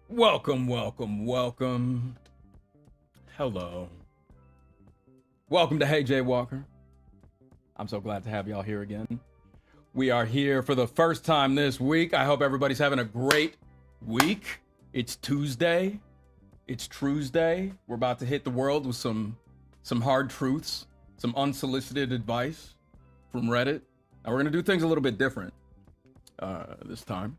Welcome, welcome, welcome. Hello. Welcome to Hey Jay Walker. I'm so glad to have y'all here again. We are here for the first time this week. I hope everybody's having a great week. It's Tuesday. It's Truesday. We're about to hit the world with some hard truths, some unsolicited advice from Reddit. And we're gonna do things a little bit different this time.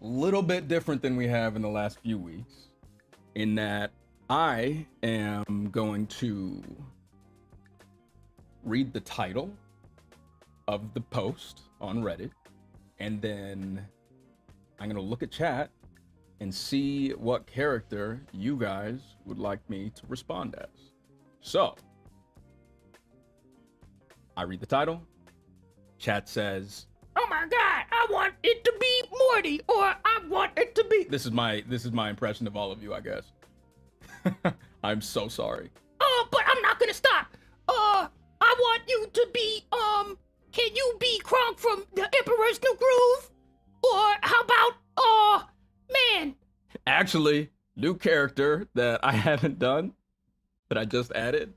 A little bit different than we have in the last few weeks, in that I am going to read the title of the post on Reddit, and then I'm going to look at chat and see what character you guys would like me to respond as. So, I read the title, chat says, "Oh my god, I want it to be Morty, or I want it to be..." This is my impression of all of you, I guess. I'm so sorry. But I'm not gonna stop. I want you to be, can you be Kronk from The Emperor's New Groove? Or how about, man? Actually, new character that I haven't done, that I just added.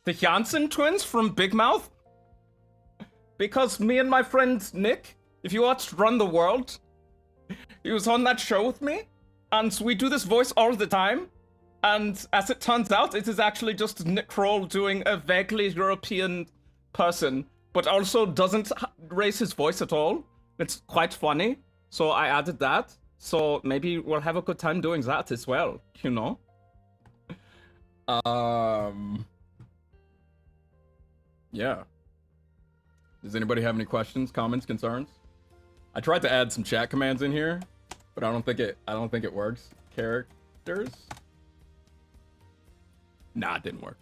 The Janssen twins from Big Mouth? Because me and my friend Nick, if you watched Run the World, he was on that show with me, and we do this voice all the time. And as it turns out, it is actually just Nick Kroll doing a vaguely European person, but also doesn't raise his voice at all. It's quite funny, so I added that. So maybe we'll have a good time doing that as well, you know? Yeah. Does anybody have any questions, comments, concerns? I tried to add some chat commands in here, but I don't think it works. Characters? Nah, it didn't work.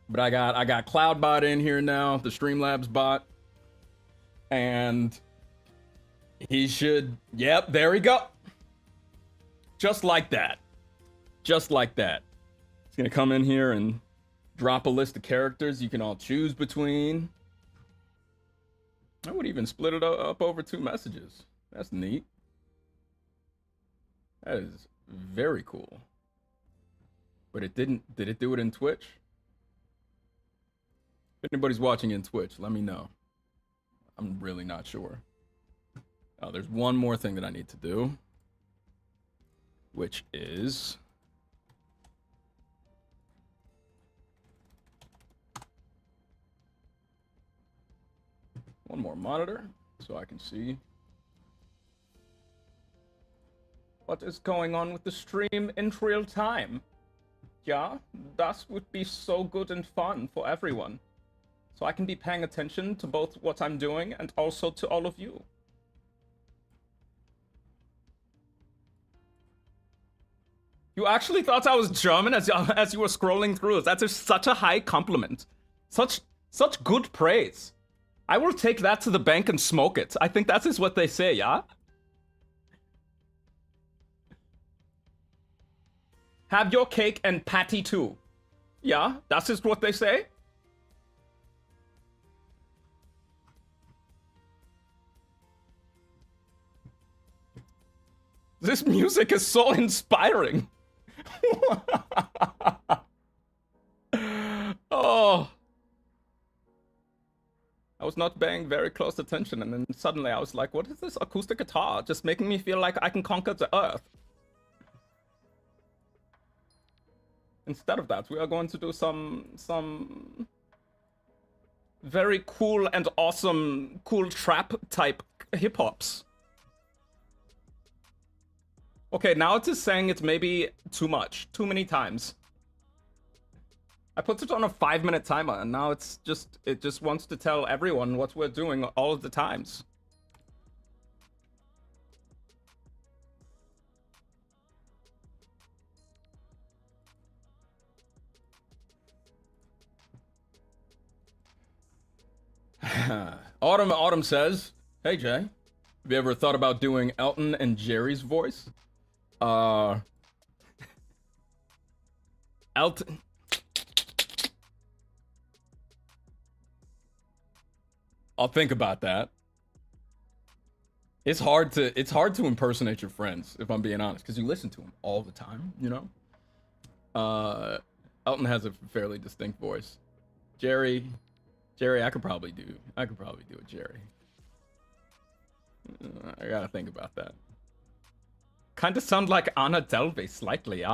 But I got Cloudbot in here now, the Streamlabs bot. And he should, yep, there we go. Just like that. Just like that. He's gonna come in here and drop a list of characters you can all choose between. I would even split it up over 2 messages. That's neat. That is very cool. But it didn't, did it do it in Twitch? If anybody's watching in Twitch, let me know. I'm really not sure. Oh, there's one more thing that I need to do, which is one more monitor so I can see what is going on with the stream in real time. Yeah, that would be so good and fun for everyone. So I can be paying attention to both what I'm doing and also to all of you. You actually thought I was German as you were scrolling through. That is such a high compliment. Such good praise. I will take that to the bank and smoke it. I think that is what they say, yeah? Have your cake and patty too. Yeah, that is what they say. This music is so inspiring. Oh. I was not paying very close attention, and then suddenly I was like, what is this acoustic guitar? Just making me feel like I can conquer the earth. Instead of that, we are going to do some very cool and awesome, cool trap type hip-hops. Okay, now it is saying it's maybe too much, too many times. I put it on a 5-minute timer, and now it just wants to tell everyone what we're doing all of the times. Autumn says, "Hey Jay, have you ever thought about doing Elton and Jerry's voice?" Elton. I'll think about that. It's hard to impersonate your friends, if I'm being honest, because you listen to them all the time, you know? Elton has a fairly distinct voice. Jerry, I could probably do a Jerry. I gotta think about that. Kind of sound like Anna Delvey slightly,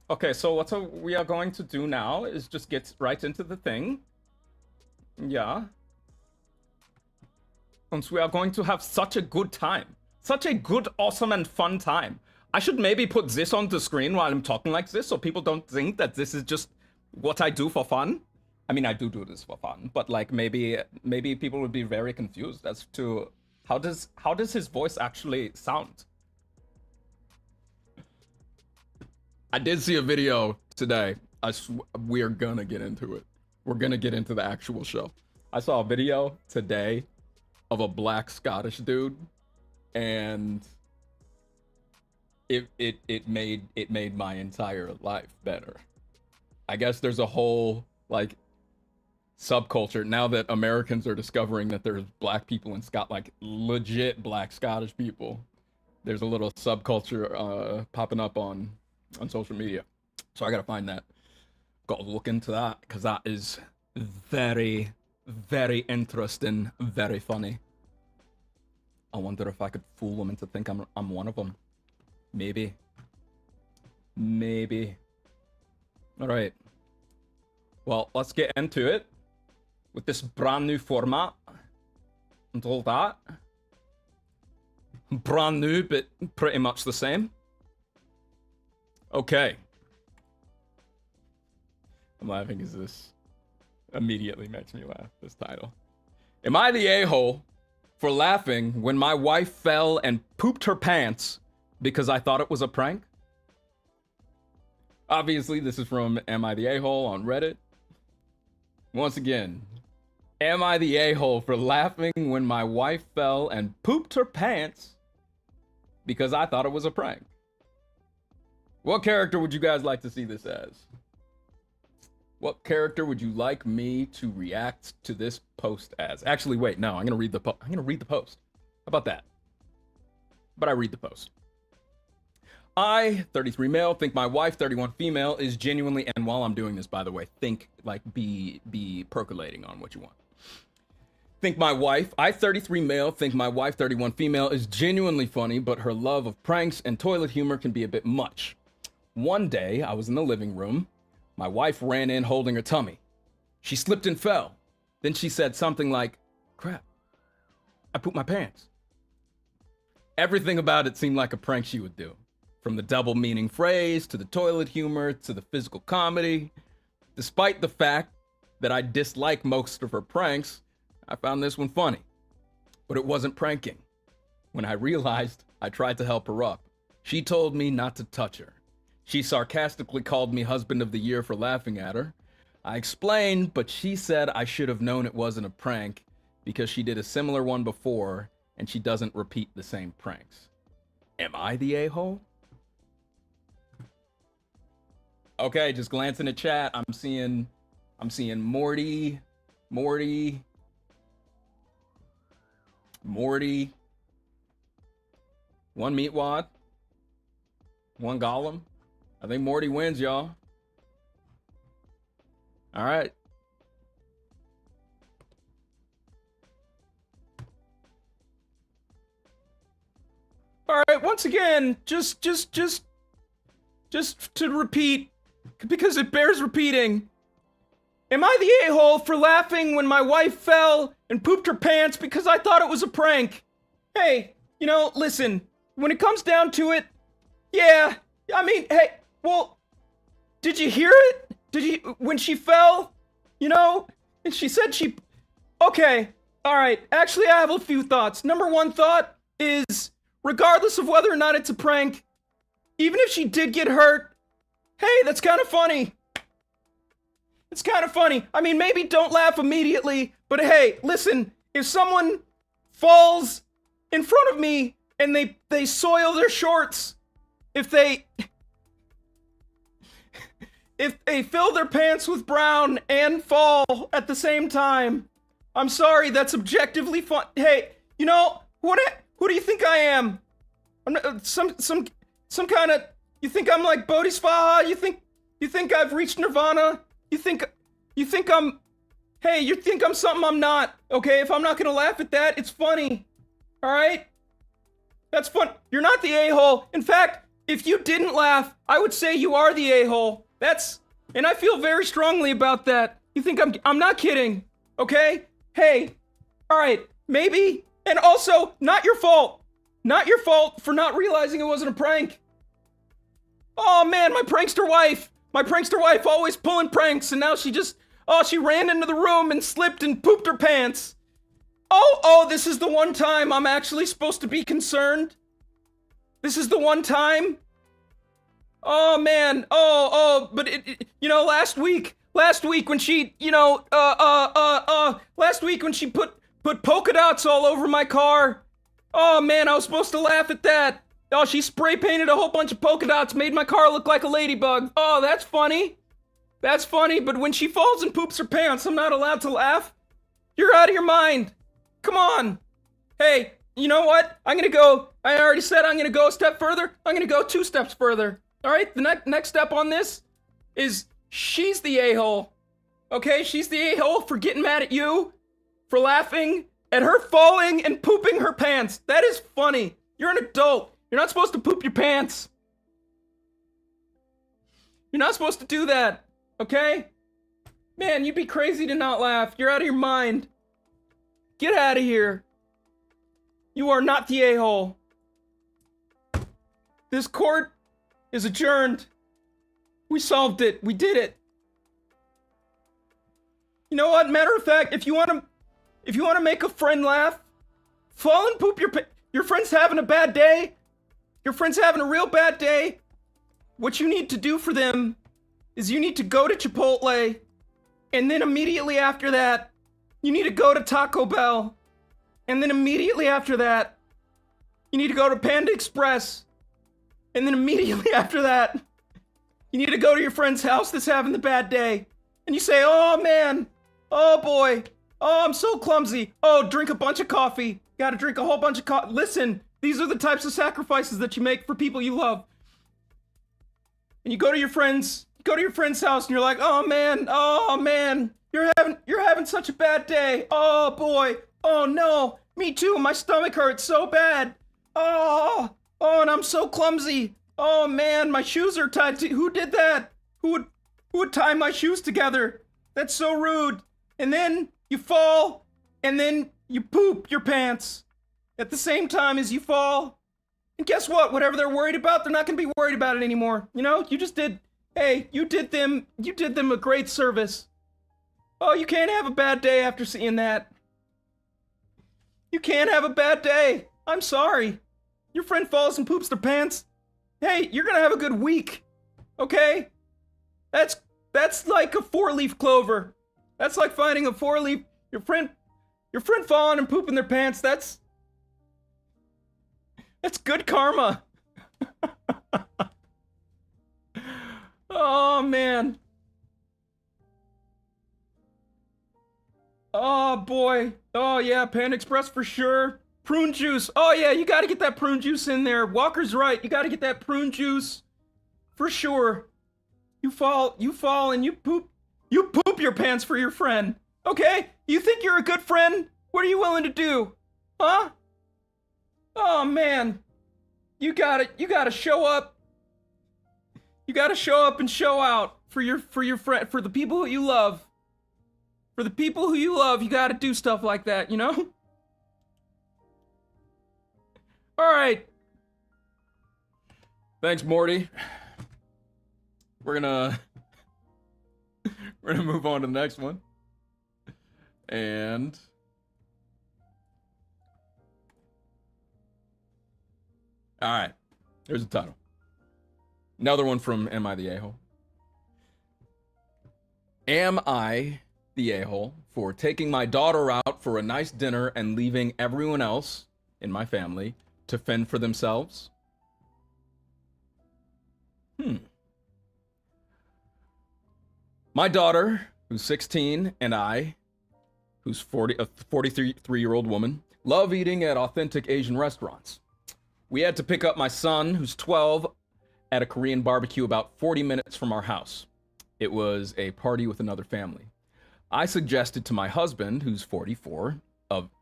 Okay, so what we are going to do now is just get right into the thing. Yeah. And we are going to have such a good time. Such a good, awesome, and fun time. I should maybe put this on the screen while I'm talking like this so people don't think that this is just what I do for fun. I mean, I do this for fun, but like maybe people would be very confused as to how does his voice actually sound? I did see a video today. We're gonna get into it. We're gonna get into the actual show. I saw a video today of a black Scottish dude, and it made my entire life better. I guess there's a whole like subculture now that Americans are discovering that there's black people in Scotland, like legit black Scottish people. There's a little subculture popping up on social media. So I gotta find that. Gotta look into that, because that is very, very interesting, very funny. I wonder if I could fool them into think I'm one of them. Maybe. All right. Well, let's get into it with this brand new format and all that. Brand new, but pretty much the same. Okay. I'm laughing because this immediately makes me laugh, this title. Am I the a-hole for laughing when my wife fell and pooped her pants because I thought it was a prank? Obviously, this is from Am I the A-hole on Reddit. Once again, am I the a-hole for laughing when my wife fell and pooped her pants because I thought it was a prank? What character would you guys like to see this as? What character would you like me to react to this post as? Actually, wait, no, I'm gonna read the post. How about that? But I read the post. I, 33 male, think my wife, 31 female, is genuinely, and while I'm doing this, by the way, think, like, be percolating on what you want. I, 33 male, think my wife, 31 female, is genuinely funny, but her love of pranks and toilet humor can be a bit much. One day, I was in the living room. My wife ran in holding her tummy. She slipped and fell. Then she said something like, "Crap, I pooped my pants." Everything about it seemed like a prank she would do. From the double meaning phrase, to the toilet humor, to the physical comedy. Despite the fact that I dislike most of her pranks, I found this one funny. But it wasn't pranking. When I realized, I tried to help her up. She told me not to touch her. She sarcastically called me husband of the year for laughing at her. I explained, but she said I should have known it wasn't a prank because she did a similar one before and she doesn't repeat the same pranks. Am I the a-hole? Okay, just glancing at chat, I'm seeing Morty. One Meatwad. One Gollum. I think Morty wins, y'all. All right. All right, once again, just to repeat, because it bears repeating. Am I the a-hole for laughing when my wife fell and pooped her pants because I thought it was a prank? Hey, listen, when it comes down to it, yeah, I mean, hey, well, did you hear it? When she fell, and she said okay, all right, actually, I have a few thoughts. Number one thought is, regardless of whether or not it's a prank, even if she did get hurt, hey, that's kind of funny. It's kind of funny. I mean, maybe don't laugh immediately, but hey, listen, if someone falls in front of me and they soil their shorts, if they fill their pants with brown and fall at the same time, I'm sorry, that's objectively fun. Hey, you know, who do you think I am? I'm not, some kind of, you think I'm like Bodhisattva? You think I've reached nirvana? You think I'm, hey, you think I'm something I'm not, okay? If I'm not gonna laugh at that, it's funny, all right? That's fun. You're not the a-hole. In fact, if you didn't laugh, I would say you are the a-hole. And I feel very strongly about that. You think I'm not kidding, okay? Hey, all right, maybe, and also, not your fault. Not your fault for not realizing it wasn't a prank. Oh man, my prankster wife always pulling pranks, and now she ran into the room and slipped and pooped her pants. Oh, this is the one time I'm actually supposed to be concerned. This is the one time. Oh man, but last week when she, last week when she put polka dots all over my car. Oh man, I was supposed to laugh at that. Oh, she spray painted a whole bunch of polka dots, made my car look like a ladybug. Oh, that's funny. That's funny, but when she falls and poops her pants, I'm not allowed to laugh. You're out of your mind. Come on. Hey, you know what? I already said I'm gonna go a step further. I'm gonna go 2 steps further. All right, the next step on this is she's the a-hole. Okay, she's the a-hole for getting mad at you, for laughing at her falling and pooping her pants. That is funny. You're an adult. You're not supposed to poop your pants. You're not supposed to do that, okay? Man, you'd be crazy to not laugh. You're out of your mind. Get out of here. You are not the a-hole. This court is adjourned. We solved it. We did it. You know what? Matter of fact, if you want to make a friend laugh, fall and poop your friend's having a bad day. Your friend's having a real bad day. What you need to do for them is you need to go to Chipotle, and then immediately after that, you need to go to Taco Bell, and then immediately after that, you need to go to Panda Express, and then immediately after that, you need to go to your friend's house that's having the bad day, and you say, oh man, oh boy, oh I'm so clumsy, oh drink a bunch of coffee, gotta drink a whole bunch of coffee. Listen, these are the types of sacrifices that you make for people you love. And you go to your friend's house and you're like, oh man, you're having such a bad day. Oh boy, oh no, me too, my stomach hurts so bad. Oh, and I'm so clumsy. Oh man, my shoes are tied to, who did that? Who would tie my shoes together? That's so rude. And then you fall, and then you poop your pants at the same time as you fall. And guess what? Whatever they're worried about, they're not gonna be worried about it anymore. You know, you did them a great service. Oh, you can't have a bad day after seeing that. You can't have a bad day. I'm sorry. Your friend falls and poops their pants. Hey, you're gonna have a good week. Okay? That's like a 4-leaf clover. That's like finding a 4-leaf. Your friend falling and pooping their pants. That's good karma. Oh man. Oh boy. Oh yeah, Panda Express for sure. Prune juice. Oh yeah, you gotta get that prune juice in there. Walker's right. You gotta get that prune juice. For sure. You fall and you poop your pants for your friend. Okay? You think you're a good friend? What are you willing to do? Huh? Oh man. You gotta show up. You gotta show up and show out for your friend, for the people who you love. For the people who you love, you gotta do stuff like that, you know? Alright. Thanks, Morty. We're gonna move on to the next one. And alright. Here's the title. Another one from Am I the A-hole? Am I the a-hole for taking my daughter out for a nice dinner and leaving everyone else in my family to fend for themselves? My daughter, who's 16, and I who's a 43-year-old woman, love eating at authentic Asian restaurants. We had to pick up my son, who's 12, at a Korean barbecue about 40 minutes from our house. It was a party with another family. I suggested to my husband, who's 44,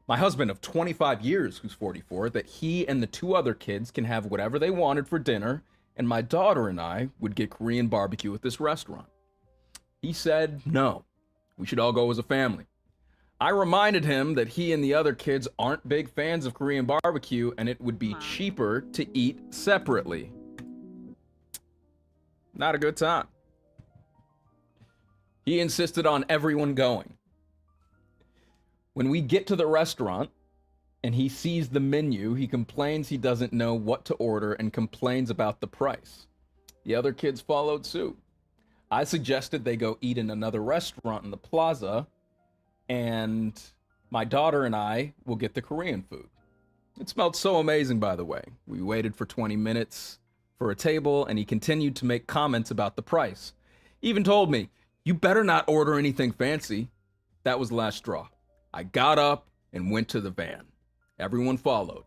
my husband of 25 years, who's 44, that he and the 2 other kids can have whatever they wanted for dinner, and my daughter and I would get Korean barbecue at this restaurant. He said no, we should all go as a family. I reminded him that he and the other kids aren't big fans of Korean barbecue and it would be cheaper to eat separately. Not a good time. He insisted on everyone going. When we get to the restaurant and he sees the menu, he complains he doesn't know what to order and complains about the price. The other kids followed suit. I suggested they go eat in another restaurant in the plaza, and my daughter and I will get the Korean food. It smelled so amazing, by the way. We waited for 20 minutes for a table, and he continued to make comments about the price. He even told me, "You better not order anything fancy." That was the last straw. I got up and went to the van. Everyone followed.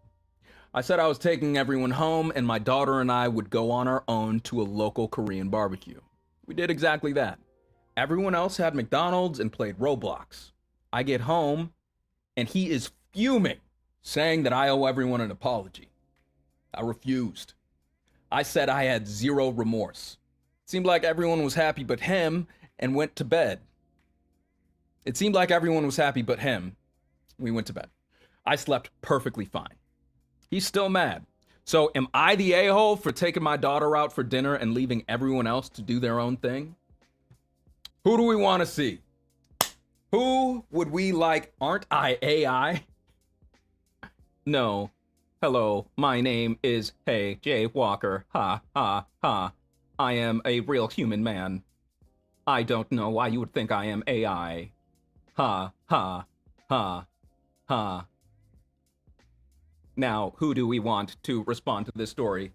I said I was taking everyone home, and my daughter and I would go on our own to a local Korean barbecue. We did exactly that. Everyone else had McDonald's and played Roblox. I get home, and he is fuming, saying that I owe everyone an apology. I refused. I said I had zero remorse. It seemed like everyone was happy but him, and went to bed. It seemed like everyone was happy but him. We went to bed. I slept perfectly fine. He's still mad. So am I the a-hole for taking my daughter out for dinner and leaving everyone else to do their own thing? Who do we want to see? Who would we like? Aren't I AI? No. Hello, my name is Hey Jay Walker. Ha, ha, ha. I am a real human man. I don't know why you would think I am AI. Ha, ha, ha, ha. Now, who do we want to respond to this story?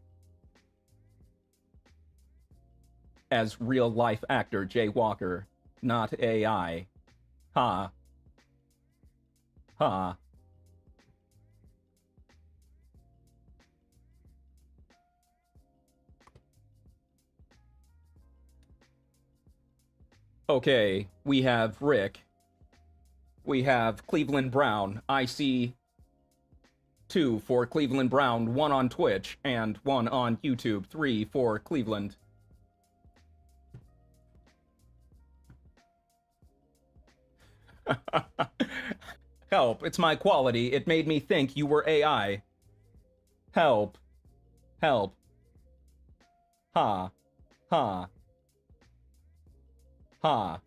As real-life actor Jay Walker, not AI. Ha. Ha. Okay, we have Rick. We have Cleveland Brown. I see 2 for Cleveland Brown, 1 on Twitch, and 1 on YouTube. 3 for Cleveland. Help, it's my quality. It made me think you were AI. Help. Help. Ha. Ha. Ha.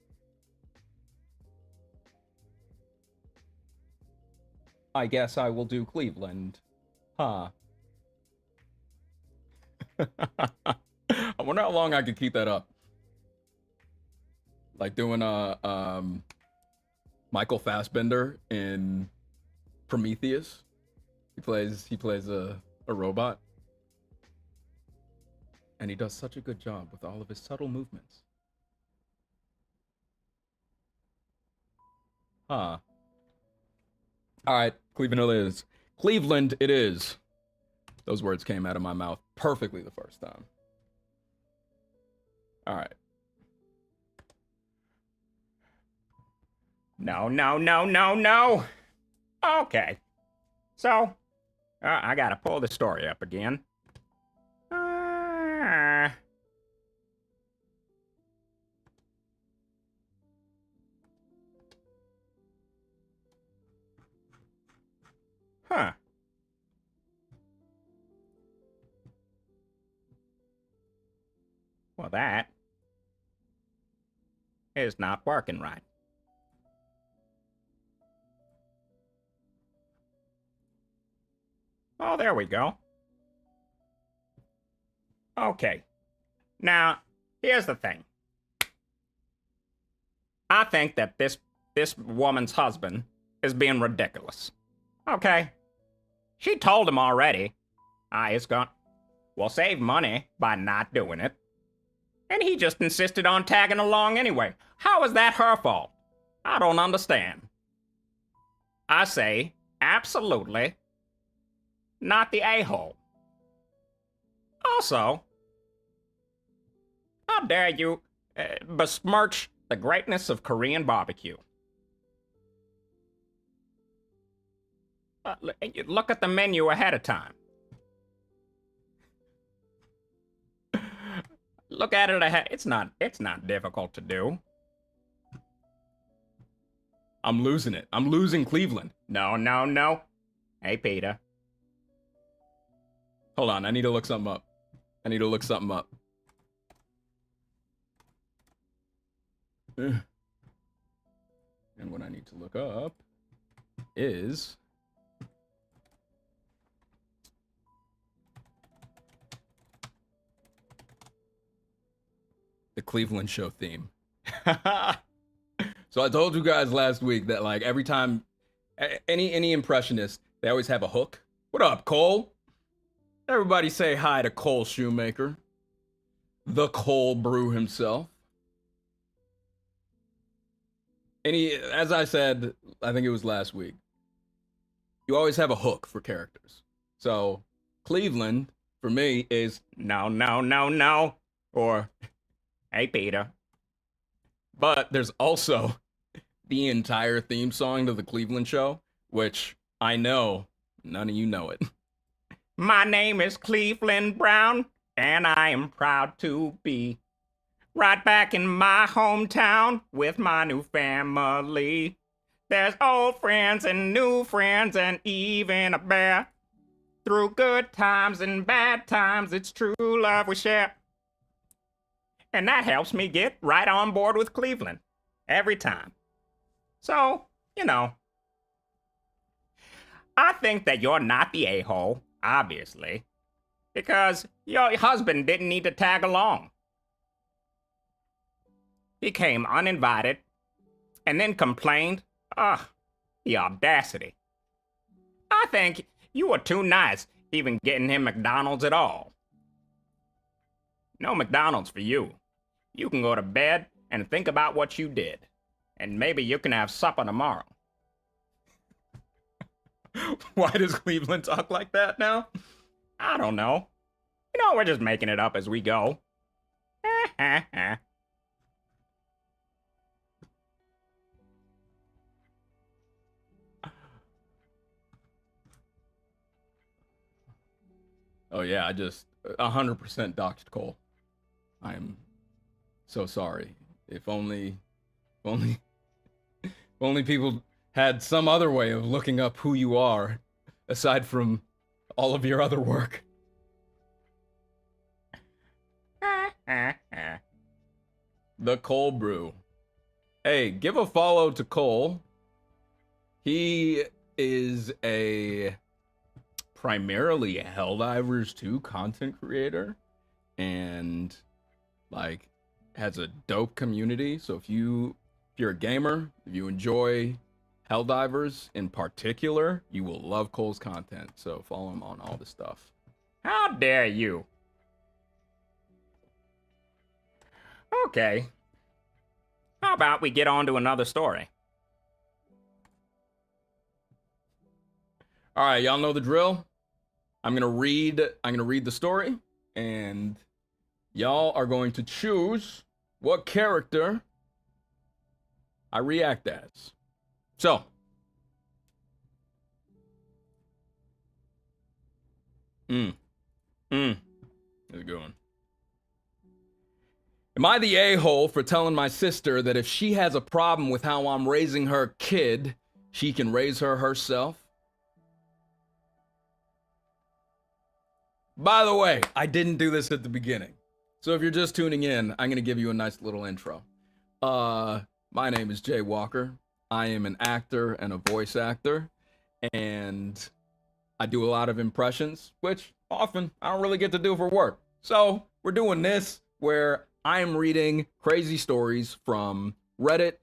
I guess I will do Cleveland. Ha. I wonder how long I could keep that up. Like doing Michael Fassbender in Prometheus. He plays a robot. And he does such a good job with all of his subtle movements. Huh. Alright, Cleveland it is. Cleveland it is. Those words came out of my mouth perfectly the first time. Alright. No, no, no, no, no. Okay. So, I gotta pull the story up again. Huh. Well, that is not working right. Oh, there we go. Okay. Now, here's the thing. I think that this woman's husband is being ridiculous. Okay. She told him already. We'll save money by not doing it. And he just insisted on tagging along anyway. How is that her fault? I don't understand. I say absolutely not the a-hole. Also, how dare you besmirch the greatness of Korean barbecue? Look at the menu ahead of time. Look at it ahead. It's not difficult to do. I'm losing it. I'm losing Cleveland. No. Hey, Peter. Hold on, I need to look something up. And what I need to look up is the Cleveland show theme. So I told you guys last week that like every time any impressionist, they always have a hook. What up, Cole? Everybody say hi to Cole Shoemaker, the Cole Brew himself. As I said, I think it was last week, you always have a hook for characters. So Cleveland, for me, is no. or Hey, Peter. But there's also the entire theme song to the Cleveland show, which I know none of you know it. My name is Cleveland Brown, and I am proud to be right back in my hometown with my new family. There's old friends and new friends and even a bear. Through good times and bad times, it's true love we share. And that helps me get right on board with Cleveland every time. So, you know, I think that you're not the a-hole, obviously, because your husband didn't need to tag along. He came uninvited and then complained. The audacity. I think you were too nice even getting him McDonald's at all. No McDonald's for you. You can go to bed and think about what you did. And maybe you can have supper tomorrow. Why does Cleveland talk like that now? I don't know. You know, we're just making it up as we go. Oh yeah, I just 100% doxed Cole. I am so sorry. If only people had some other way of looking up who you are, aside from all of your other work. The Cole Brew. Hey, give a follow to Cole. He is a primarily a Helldivers 2 content creator and like has a dope community. So if you're a gamer, if you enjoy Helldivers in particular, you will love Cole's content. So follow him on all this stuff. How dare you? Okay. How about we get on to another story? All right, y'all know the drill. I'm gonna read the story, and y'all are going to choose what character I react as. So, How's it going? Am I the a-hole for telling my sister that if she has a problem with how I'm raising her kid, she can raise her herself? By the way, I didn't do this at the beginning. So if you're just tuning in, I'm going to give you a nice little intro. My name is Jay Walker. I am an actor and a voice actor, and I do a lot of impressions, which often I don't really get to do for work. So we're doing this where I'm reading crazy stories from Reddit.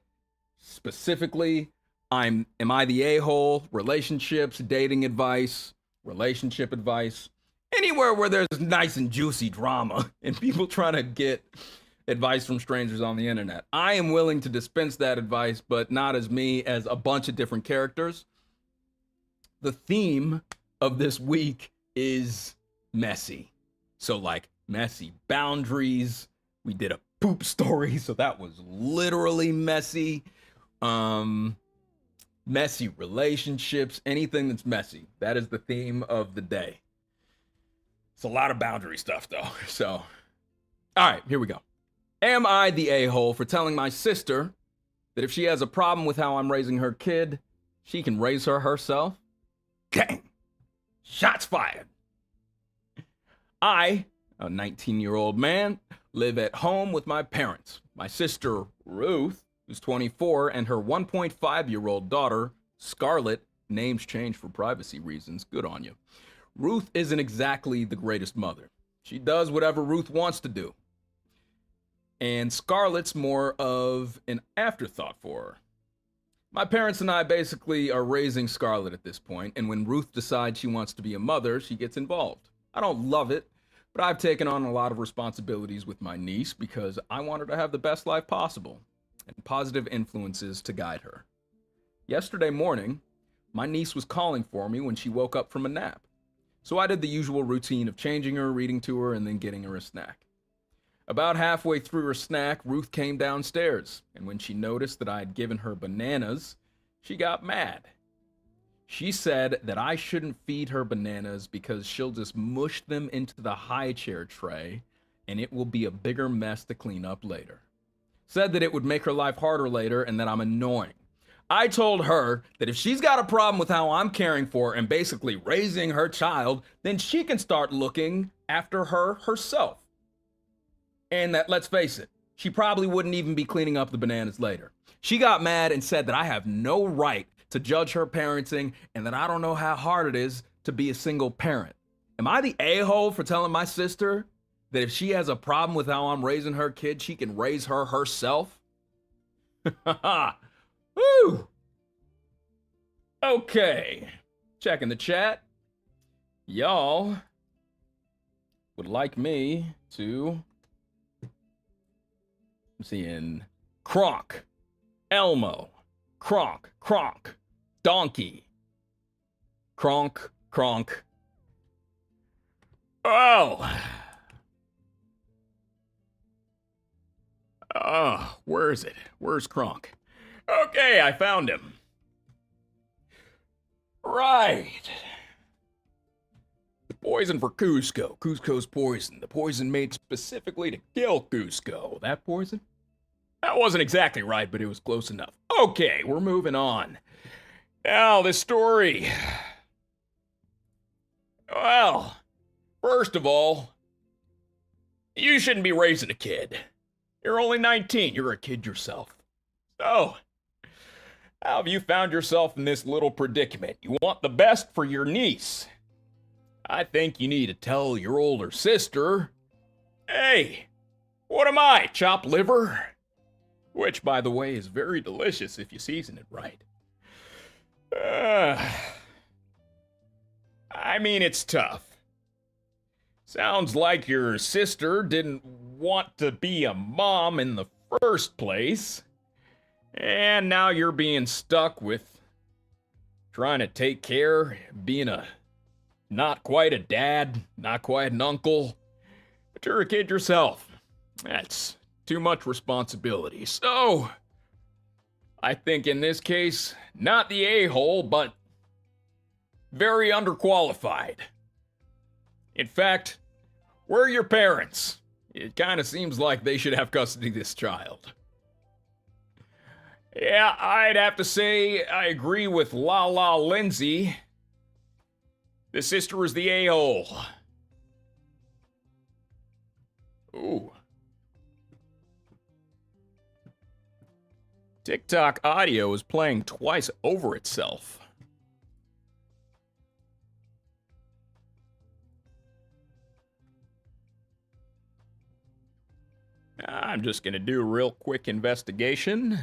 Specifically, am I the a-hole? Relationships, dating advice, relationship advice. Anywhere where there's nice and juicy drama and people trying to get advice from strangers on the internet. I am willing to dispense that advice, but not as me, as a bunch of different characters. the theme of this week is messy. So, like, messy boundaries. We did a poop story, so that was literally messy. Messy relationships, anything that's messy. That is the theme of the day. It's a lot of boundary stuff, though. So, all right, here we go. Am I the a-hole for telling my sister that if she has a problem with how I'm raising her kid, she can raise her herself? Gang! Shots fired! I, a 19-year-old man, live at home with my parents. My sister, Ruth, who's 24, and her 1.5-year-old daughter, Scarlett, names changed for privacy reasons. Good on you. Ruth isn't exactly the greatest mother. She does whatever Ruth wants to do. And Scarlett's more of an afterthought for her. My parents and I basically are raising Scarlett at this point, and when Ruth decides she wants to be a mother, she gets involved. I don't love it, but I've taken on a lot of responsibilities with my niece because I want her to have the best life possible and positive influences to guide her. Yesterday morning, my niece was calling for me when she woke up from a nap. So I did the usual routine of changing her, reading to her, and then getting her a snack. About halfway through her snack, Ruth came downstairs, and when she noticed that I had given her bananas, she got mad. She said that I shouldn't feed her bananas because she'll just mush them into the high chair tray, and it will be a bigger mess to clean up later. Said that it would make her life harder later and that I'm annoying. I told her that if she's got a problem with how I'm caring for her and basically raising her child, then she can start looking after her herself. And that, let's face it, she probably wouldn't even be cleaning up the bananas later. She got mad and said that I have no right to judge her parenting and that I don't know how hard it is to be a single parent. Am I the a-hole for telling my sister that if she has a problem with how I'm raising her kid, she can raise her herself? Woo! Okay. Checking the chat. Y'all would like me to... I'm seeing Kronk, Elmo, Kronk, Donkey, Kronk. Oh! Where is it? Where's Kronk? Okay, I found him. Right. The poison for Cusco. Cusco's poison. The poison made specifically to kill Cusco. That poison? That wasn't exactly right, but it was close enough. Okay, we're moving on. Now, this story. Well, first of all, you shouldn't be raising a kid. You're only 19. You're a kid yourself. So, how have you found yourself in this little predicament? You want the best for your niece. I think you need to tell your older sister, hey, what am I, chopped liver? Which, by the way, is very delicious if you season it right. I mean, it's tough. Sounds like your sister didn't want to be a mom in the first place. And now you're being stuck with trying to take care, being not quite a dad, not quite an uncle, but you're a kid yourself. That's too much responsibility. So, I think in this case, not the a-hole, but very underqualified. In fact, where are your parents? It kind of seems like they should have custody of this child. Yeah, I'd have to say I agree with La Lindsay. The sister is the a-hole. Ooh. TikTok audio is playing twice over itself. I'm just gonna do a real quick investigation.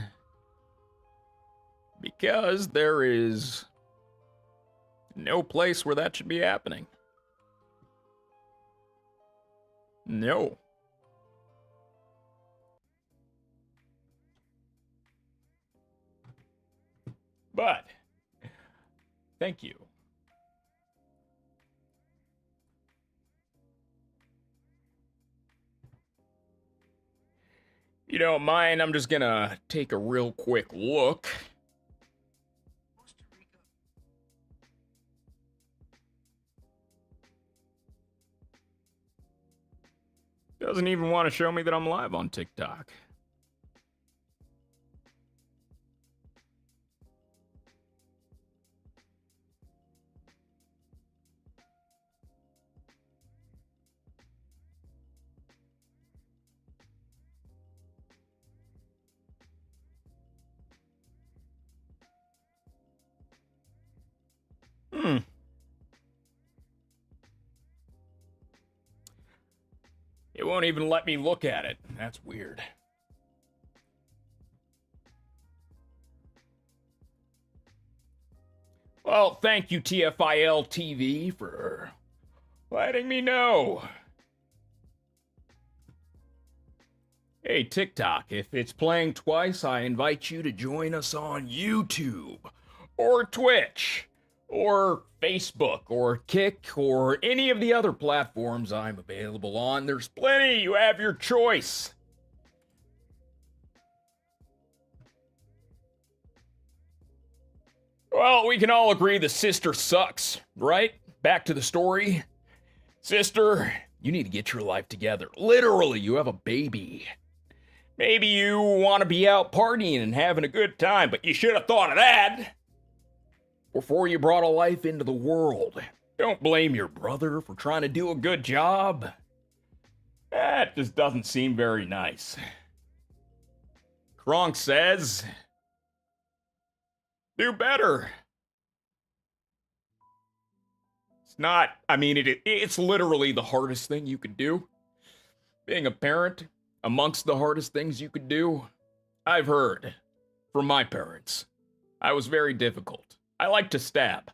Because there is no place where that should be happening. No. But, thank you you don't mind, I'm just gonna take a real quick look. Doesn't even want to show me that I'm live on TikTok. It won't even let me look at it. That's weird. Well, thank you, TFIL TV, for letting me know. Hey, TikTok, if it's playing twice, I invite you to join us on YouTube, or Twitch, or Facebook, or Kick, or any of the other platforms I'm available on. There's plenty. You have your choice. Well, we can all agree the sister sucks, right? Back to the story. Sister, you need to get your life together. Literally, you have a baby. Maybe you want to be out partying and having a good time, but you should have thought of that before you brought a life into the world. Don't blame your brother for trying to do a good job. That just doesn't seem very nice. Kronk says, do better. It's not, I mean, it's literally the hardest thing you could do. Being a parent, amongst the hardest things you could do. I've heard from my parents. I was very difficult. I like to stab.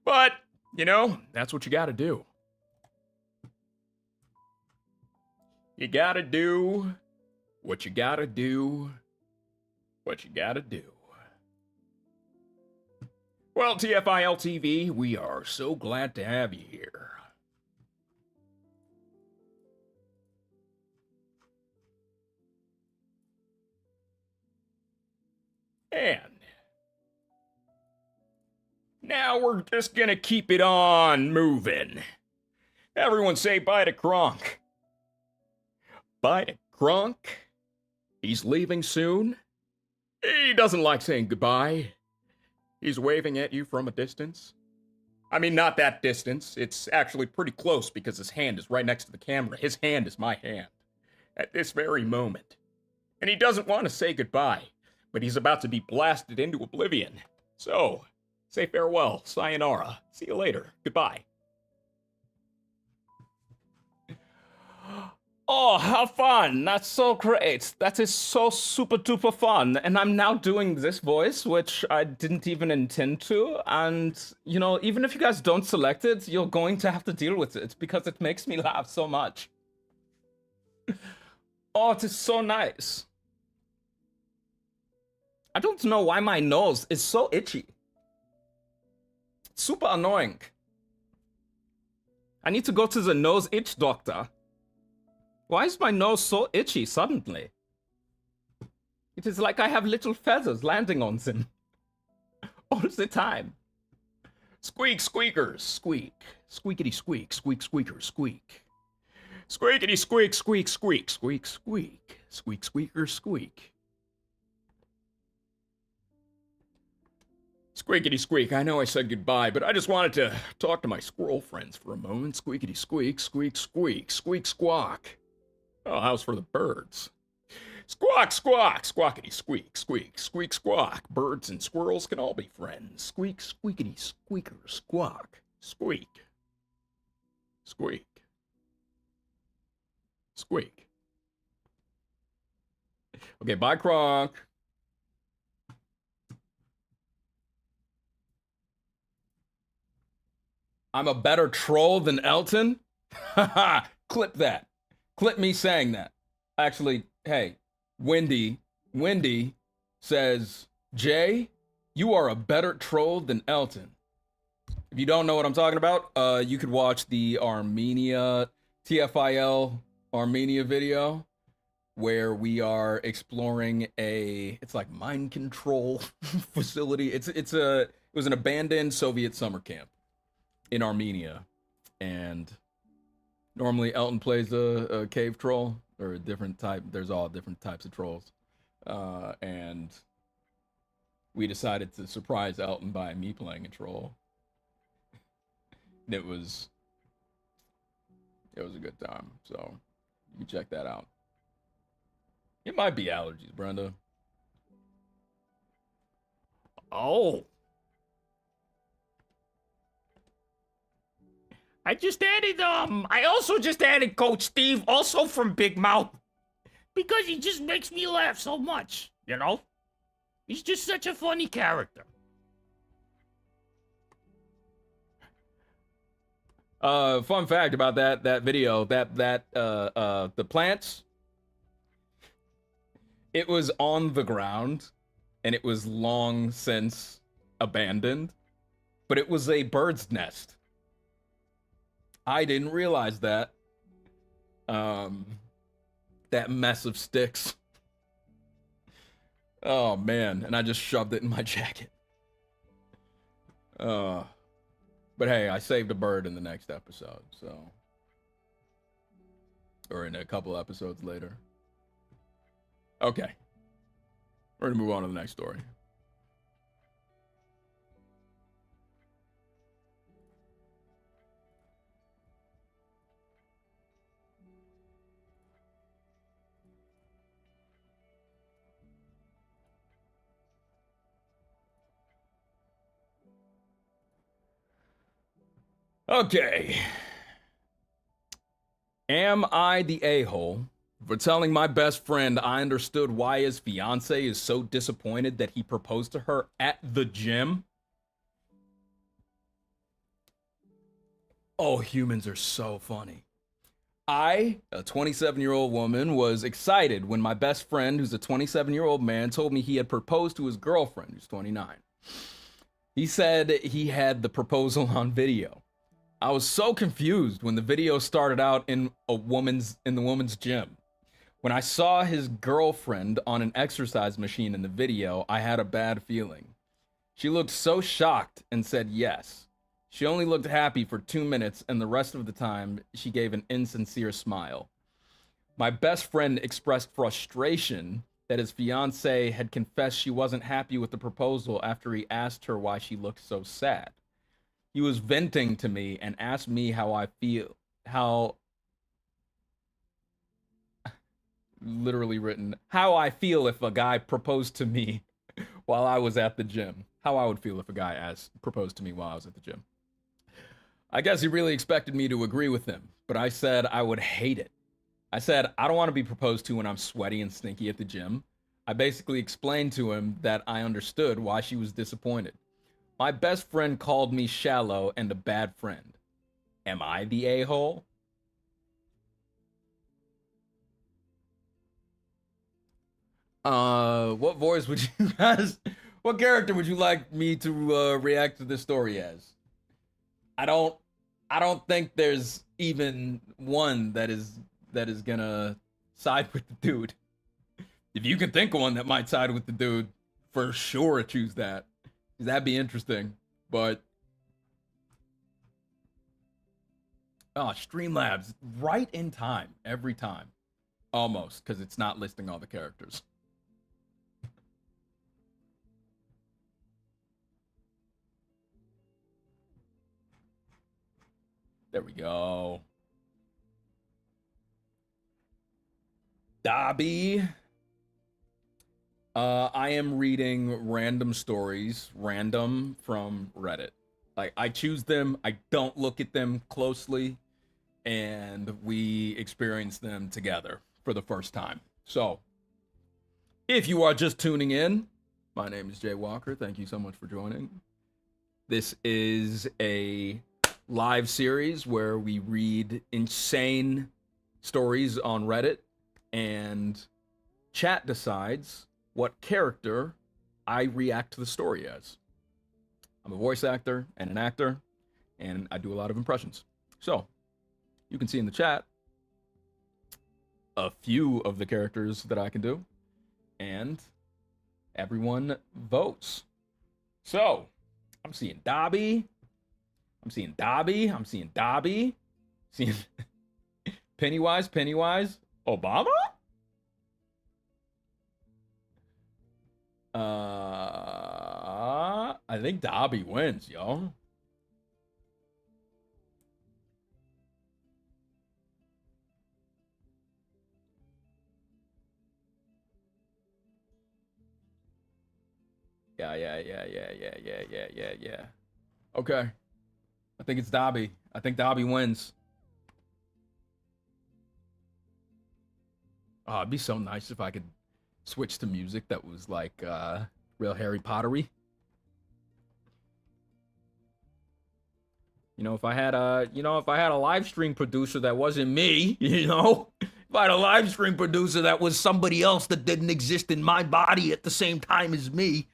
But, you know, that's what you gotta do. You gotta do what you gotta do. What you gotta do. Well, TFIL TV, we are so glad to have you here. And now we're just gonna keep it on moving. Everyone say bye to Kronk. Bye to Kronk. He's leaving soon. He doesn't like saying goodbye. He's waving at you from a distance. I mean, not that distance. It's actually pretty close because his hand is right next to the camera. His hand is my hand at this very moment. And he doesn't want to say goodbye, but he's about to be blasted into oblivion. So, say farewell, sayonara. See you later. Goodbye. Oh, how fun. That's so great. That is so super duper fun. And I'm now doing this voice, which I didn't even intend to. And, you know, even if you guys don't select it, you're going to have to deal with it because it makes me laugh so much. Oh, it is so nice. I don't know why my nose is so itchy. It's super annoying. I need to go to the nose itch doctor. Why is my nose so itchy suddenly? It is like I have little feathers landing on them. All the time. Squeak, squeakers, squeak. Squeakity squeak, squeak, squeakers, squeak. Squeakity squeak, squeak, squeak, squeak, squeak. Squeak, squeakers, squeak. Squeakity squeak, I know I said goodbye, but I just wanted to talk to my squirrel friends for a moment. Squeakity squeak, squeak, squeak, squeak, squawk. Oh, how's for the birds? Squawk, squawk, squawkity squeak, squeak, squeak, squawk. Birds and squirrels can all be friends. Squeak, squeakity, squeaker, squawk. Squeak. Squeak. Squeak. Okay, bye, Kronk. I'm a better troll than Elton? Haha, clip that. Clip me saying that. Actually, hey, Wendy says, Jay, you are a better troll than Elton. If you don't know what I'm talking about, you could watch the Armenia TFIL Armenia video where we are exploring it's like mind control facility. It was an abandoned Soviet summer camp in Armenia, and normally Elton plays a cave troll or a different type. There's all different types of trolls, and we decided to surprise Elton by me playing a troll. It was a good time. So you can check that out. It might be allergies, Brenda. Oh. I also just added Coach Steve, also from Big Mouth. Because he just makes me laugh so much, you know? He's just such a funny character. Fun fact about that video, the plants, it was on the ground and it was long since abandoned, but it was a bird's nest. I didn't realize that. That mess of sticks. Oh man, and I just shoved it in my jacket. But hey, I saved a bird in the next episode, so. Or in a couple episodes later. Okay. We're gonna move on to the next story. Okay. Am I the a-hole for telling my best friend I understood why his fiance is so disappointed that he proposed to her at the gym? Oh, humans are so funny. I, a 27-year-old woman, was excited when my best friend, who's a 27-year-old man, told me he had proposed to his girlfriend, who's 29. He said he had the proposal on video. I was so confused when the video started out in the woman's gym. When I saw his girlfriend on an exercise machine in the video, I had a bad feeling. She looked so shocked and said yes. She only looked happy for 2 minutes, and the rest of the time, she gave an insincere smile. My best friend expressed frustration that his fiance had confessed she wasn't happy with the proposal after he asked her why she looked so sad. He was venting to me and asked me how I feel, literally written, how I feel if a guy proposed to me while I was at the gym. How I would feel if a guy proposed to me while I was at the gym. I guess he really expected me to agree with him, but I said I would hate it. I said, I don't want to be proposed to when I'm sweaty and stinky at the gym. I basically explained to him that I understood why she was disappointed. My best friend called me shallow and a bad friend. Am I the a-hole? What voice would you guys, what character would you like me to react to this story as? I don't think there's even one that is gonna side with the dude. If you can think of one that might side with the dude, for sure choose that. That'd be interesting. But Streamlabs right in time every time. Almost, because it's not listing all the characters. There we go. Dobby. I am reading random stories, random from Reddit. Like, I choose them, I don't look at them closely, and we experience them together for the first time. So, if you are just tuning in, my name is Jay Walker. Thank you so much for joining. This is a live series where we read insane stories on Reddit, and chat decides what character I react to the story as. I'm a voice actor and an actor, and I do a lot of impressions. So, you can see in the chat, a few of the characters that I can do, and everyone votes. So, I'm seeing Dobby. I'm seeing Dobby. I'm seeing Dobby. Seeing Pennywise. Obama? I think Dobby wins, yo. Yeah. Okay. I think it's Dobby. I think Dobby wins. Oh, it'd be so nice if I could switch to music that was like real Harry Pottery. You know, if I had a live stream producer that wasn't me, you know, if I had a live stream producer that was somebody else that didn't exist in my body at the same time as me,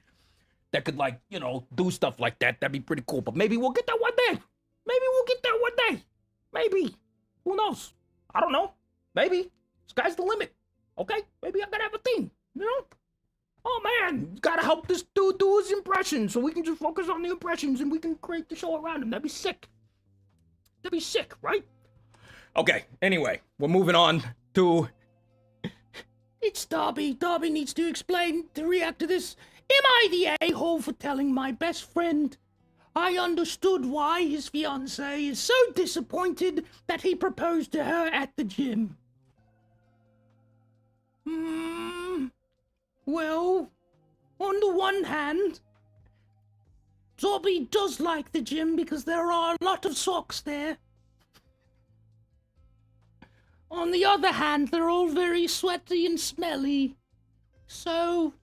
that could like, you know, do stuff like that, that'd be pretty cool. But maybe we'll get that one day. Maybe we'll get that one day. Maybe. Who knows? I don't know. Maybe. Sky's the limit. Okay? Maybe I gotta have a theme. You know? Oh man, gotta help this dude do his impressions so we can just focus on the impressions and we can create the show around him. That'd be sick. That'd be sick, right? Okay, anyway, we're moving on to... It's Dobby. Dobby needs to explain, to react to this. Am I the a-hole for telling my best friend I understood why his fiance is so disappointed that he proposed to her at the gym? Well, on the one hand, Dobby does like the gym because there are a lot of socks there. On the other hand, they're all very sweaty and smelly. So,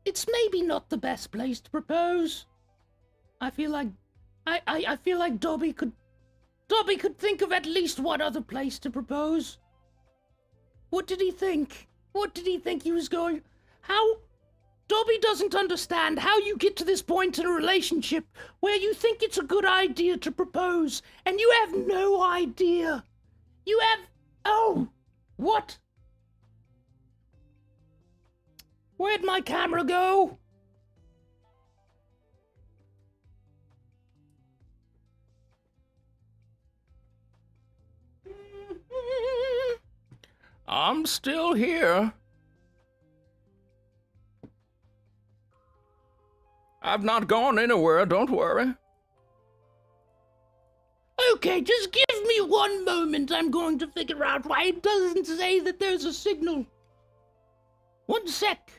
it's maybe not the best place to propose. I feel like Dobby could think of at least one other place to propose. What did he think? What did he think he was going? How? Dobby doesn't understand how you get to this point in a relationship where you think it's a good idea to propose, and you have no idea. You have... Oh! What? Where'd my camera go? I'm still here. I've not gone anywhere, don't worry. Okay, just give me one moment. I'm going to figure out why it doesn't say that there's a signal. One sec.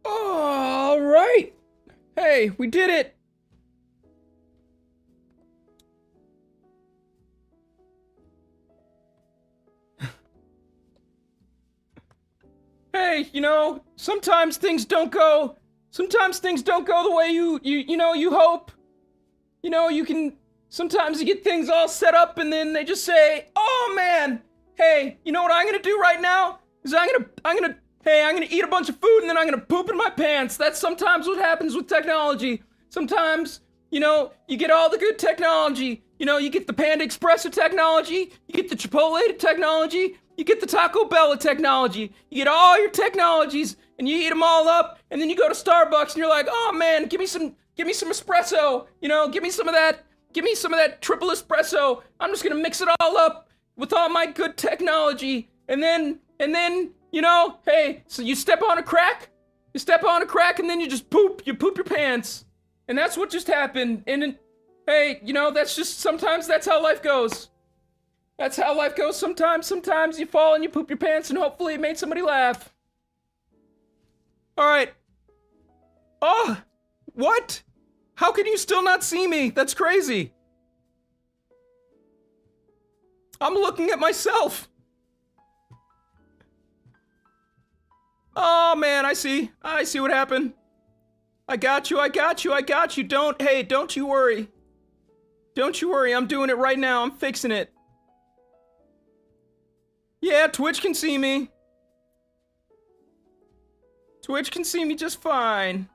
All right. Hey, we did it. Hey, sometimes things don't go the way you hope. Sometimes you get things all set up and then they just say, "Oh man, hey, you know what I'm gonna do right now? Is I'm gonna eat a bunch of food and then I'm gonna poop in my pants." That's sometimes what happens with technology. Sometimes, you get all the good technology. You get the Panda Express technology, you get the Chipotle technology, you get the Taco Bell technology. You get all your technologies and you eat them all up, and then you go to Starbucks and you're like, "Oh man, give me some espresso. Give me some of that triple espresso. I'm just gonna mix it all up with all my good technology." And then, hey, so you step on a crack, and then you just poop your pants. And that's what just happened. And hey, sometimes that's how life goes. That's how life goes sometimes. Sometimes you fall and you poop your pants and hopefully it made somebody laugh. All right. Oh, what? How can you still not see me? That's crazy. I'm looking at myself. Oh man, I see what happened. I got you. Don't you worry. I'm doing it right now. I'm fixing it. Yeah, Twitch can see me. Twitch can see me just fine.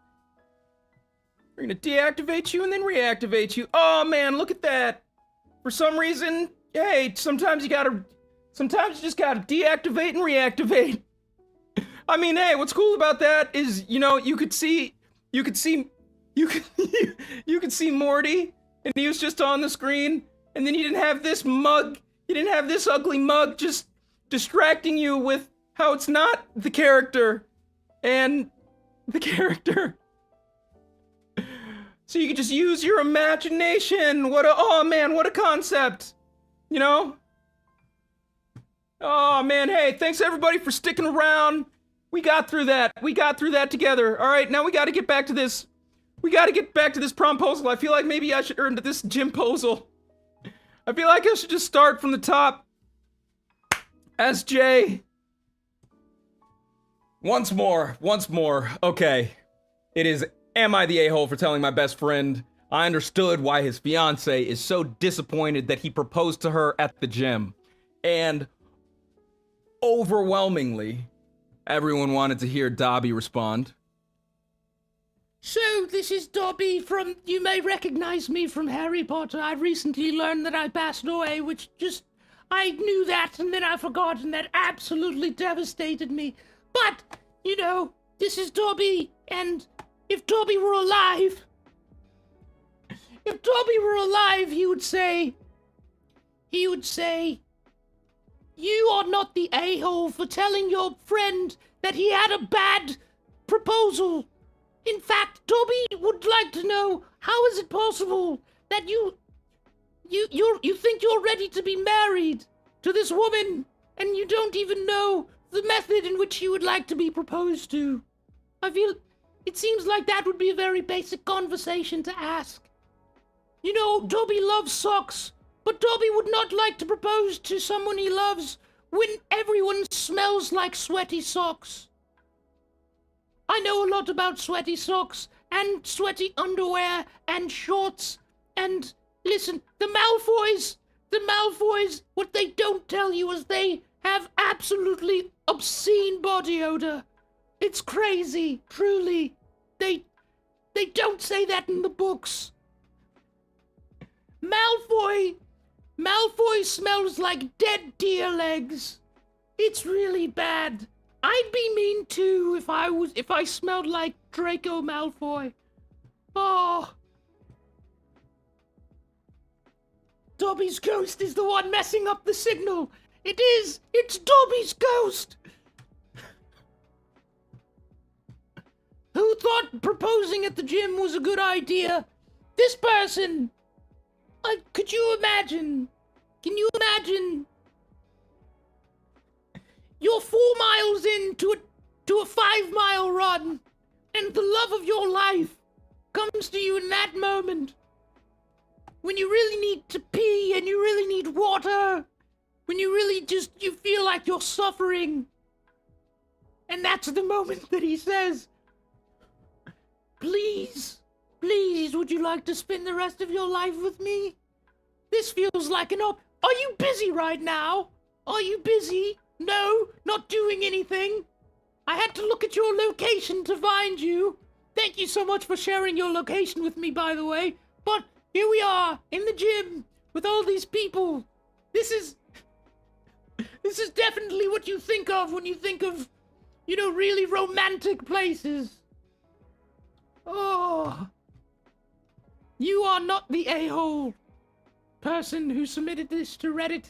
We're gonna deactivate you and then reactivate you. Oh man, look at that. For some reason, hey, sometimes you just gotta deactivate and reactivate. I mean, hey, what's cool about that is, you could see Morty, and he was just on the screen, and then you didn't have this ugly mug just distracting you with how it's not the character, and the character. So you could just use your imagination. Oh man, what a concept. Oh man, hey, thanks everybody for sticking around. We got through that together. All right, now we got to get back to this. We got to get back to this promposal. I feel like maybe I should earn this gymposal. I feel like I should just start from the top. SJ. Once more. Okay. It is, am I the a-hole for telling my best friend I understood why his fiance is so disappointed that he proposed to her at the gym. And overwhelmingly, everyone wanted to hear Dobby respond. So, this is Dobby from, you may recognize me from Harry Potter. I recently learned that I passed away, I knew that and then I forgot, and that absolutely devastated me. But, this is Dobby, and if Dobby were alive, he would say, "You are not the a-hole for telling your friend that he had a bad proposal. In fact, Dobby would like to know, how is it possible that you think you're ready to be married to this woman, and you don't even know the method in which you would like to be proposed to? I feel it seems like that would be a very basic conversation to ask. Dobby loves socks, but Dobby would not like to propose to someone he loves when everyone smells like sweaty socks. I know a lot about sweaty socks and sweaty underwear and shorts, and listen, the Malfoys, what they don't tell you is they have absolutely obscene body odor. It's crazy, truly. They don't say that in the books. Malfoy smells like dead deer legs. It's really bad. I'd be mean too if I smelled like Draco Malfoy. Oh. Dobby's ghost is the one messing up the signal. It is. It's Dobby's ghost. Who thought proposing at the gym was a good idea? This person. Could you imagine? Can you imagine you're 4 miles into a 5-mile run, and the love of your life comes to you in that moment. When you really need to pee and you really need water. When you really you feel like you're suffering. And that's the moment that he says, please, would you like to spend the rest of your life with me? This feels like an Are you busy right now? Are you busy? No, not doing anything. I had to look at your location to find you. Thank you so much for sharing your location with me, by the way. But here we are, in the gym, with all these people. This is definitely what you think of when you think of, really romantic places. Oh. You are not the a-hole person who submitted this to Reddit.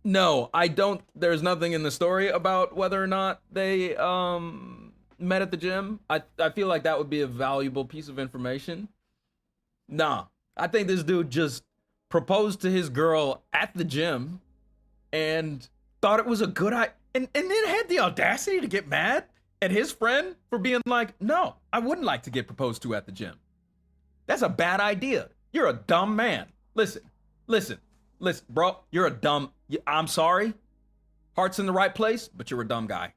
No, I don't. There's nothing in the story about whether or not they, met at the gym. I feel like that would be a valuable piece of information. Nah, I think this dude just proposed to his girl at the gym and thought it was a good idea, and then had the audacity to get mad at his friend for being like, no, I wouldn't like to get proposed to at the gym. That's a bad idea. You're a dumb man. Listen, bro, you're a dumb, I'm sorry. Heart's in the right place, but you're a dumb guy.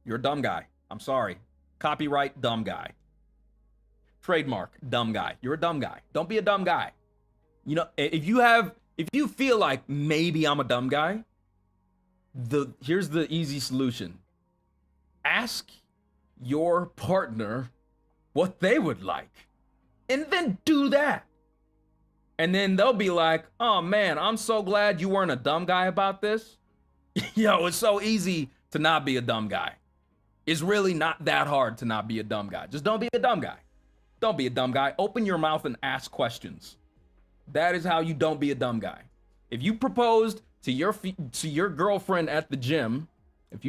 You're a dumb guy. I'm sorry. Copyright, dumb guy. Trademark, dumb guy. You're a dumb guy. Don't be a dumb guy. If you feel like maybe I'm a dumb guy, here's the easy solution. Ask your partner what they would like, and then do that. And then they'll be like, oh man, I'm so glad you weren't a dumb guy about this. It's so easy to not be a dumb guy. It's really not that hard to not be a dumb guy. Just don't be a dumb guy. Don't be a dumb guy. Open your mouth and ask questions. That is how you don't be a dumb guy. If you proposed to your girlfriend at the gym, and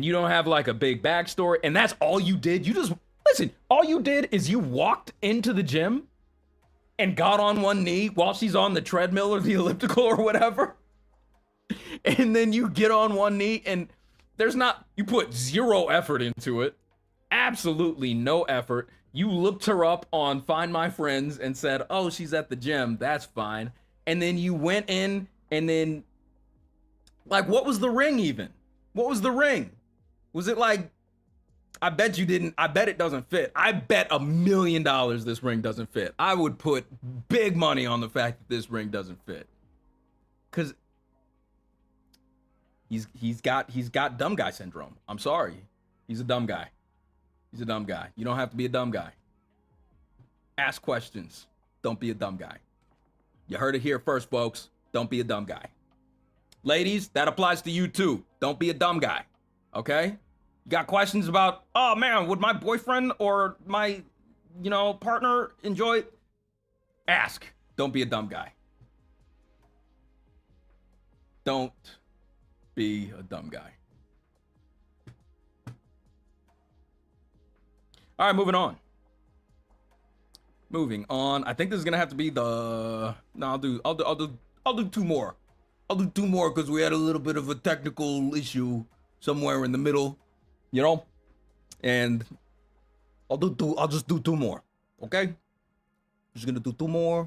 you don't have like a big backstory, and that's all you did, all you did is you walked into the gym and got on one knee while she's on the treadmill or the elliptical or whatever. And then you get on one knee and you put zero effort into it. Absolutely no effort. You looked her up on Find My Friends and said, oh, she's at the gym. That's fine. And then you went in and then, like, what was the ring even? What was the ring? Was it like, I bet it doesn't fit. I bet $1 million this ring doesn't fit. I would put big money on the fact that this ring doesn't fit. Cause he's got dumb guy syndrome. I'm sorry. He's a dumb guy. He's a dumb guy. You don't have to be a dumb guy. Ask questions. Don't be a dumb guy. You heard it here first, folks. Don't be a dumb guy. Ladies, that applies to you too. Don't be a dumb guy. Okay? You got questions about, oh man, would my boyfriend or my, partner enjoy it? Ask. Don't be a dumb guy. Don't be a dumb guy. All right, moving on. I think this is gonna have to be the. No, I'll do two more. I'll do two more because we had a little bit of a technical issue somewhere in the middle, and I'll just do two more. Okay? Just gonna do two more.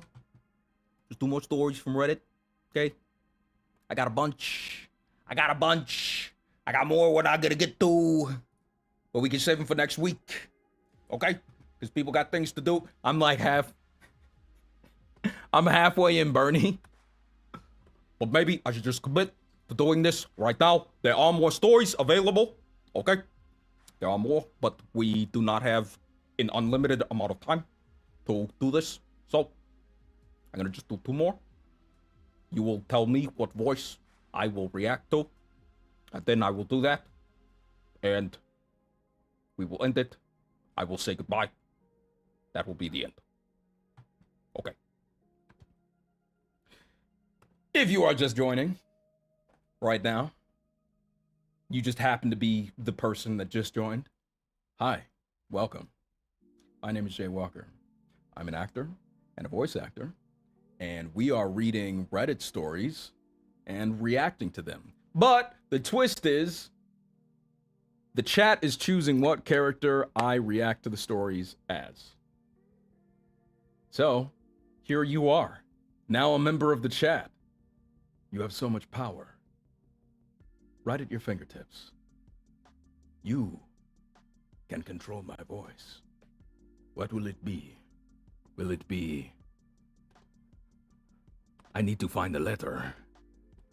Just two more stories from Reddit. Okay? I got a bunch. I got more we're not gonna get to, but we can save them for next week. Okay? Because people got things to do. I'm halfway in Bernie. But maybe I should just commit to doing this right now. There are more stories available. Okay? There are more, but we do not have an unlimited amount of time to do this. So, I'm gonna just do two more. You will tell me what voice I will react to. And then I will do that. And we will end it. I will say goodbye. That will be the end. Okay. If you are just joining right now, you just happen to be the person that just joined. Hi, welcome. My name is Jay Walker. I'm an actor and a voice actor, and we are reading Reddit stories and reacting to them. But the twist is, the chat is choosing what character I react to the stories as. So, here you are, now a member of the chat. You have so much power. Right at your fingertips. You can control my voice. What will it be? Will it be, I need to find the letter.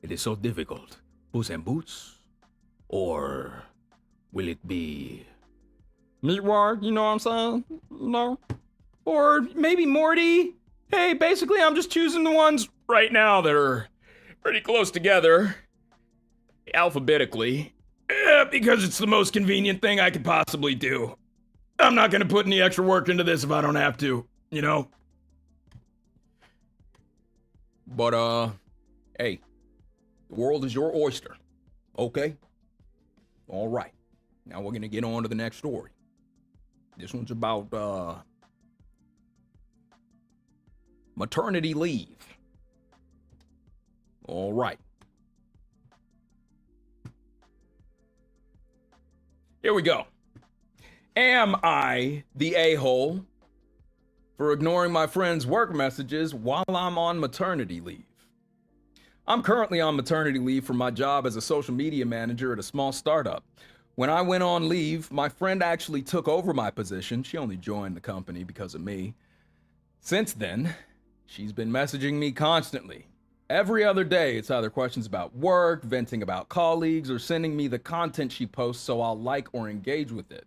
It is so difficult. Puss in Boots? Or will it be Meatwad, you know what I'm saying? No? Or maybe Morty? Hey, basically I'm just choosing the ones right now that are pretty close together, alphabetically, because it's the most convenient thing I could possibly do. I'm not gonna put any extra work into this if I don't have to, you know? But, hey, the world is your oyster, okay? All right, now we're gonna get on to the next story. This one's about, maternity leave. All right. Here we go. Am I the a-hole for ignoring my friend's work messages while I'm on maternity leave? I'm currently on maternity leave from my job as a social media manager at a small startup. When I went on leave, my friend actually took over my position. She only joined the company because of me. Since then, she's been messaging me constantly. Every other day, it's either questions about work, venting about colleagues, or sending me the content she posts so I'll like or engage with it.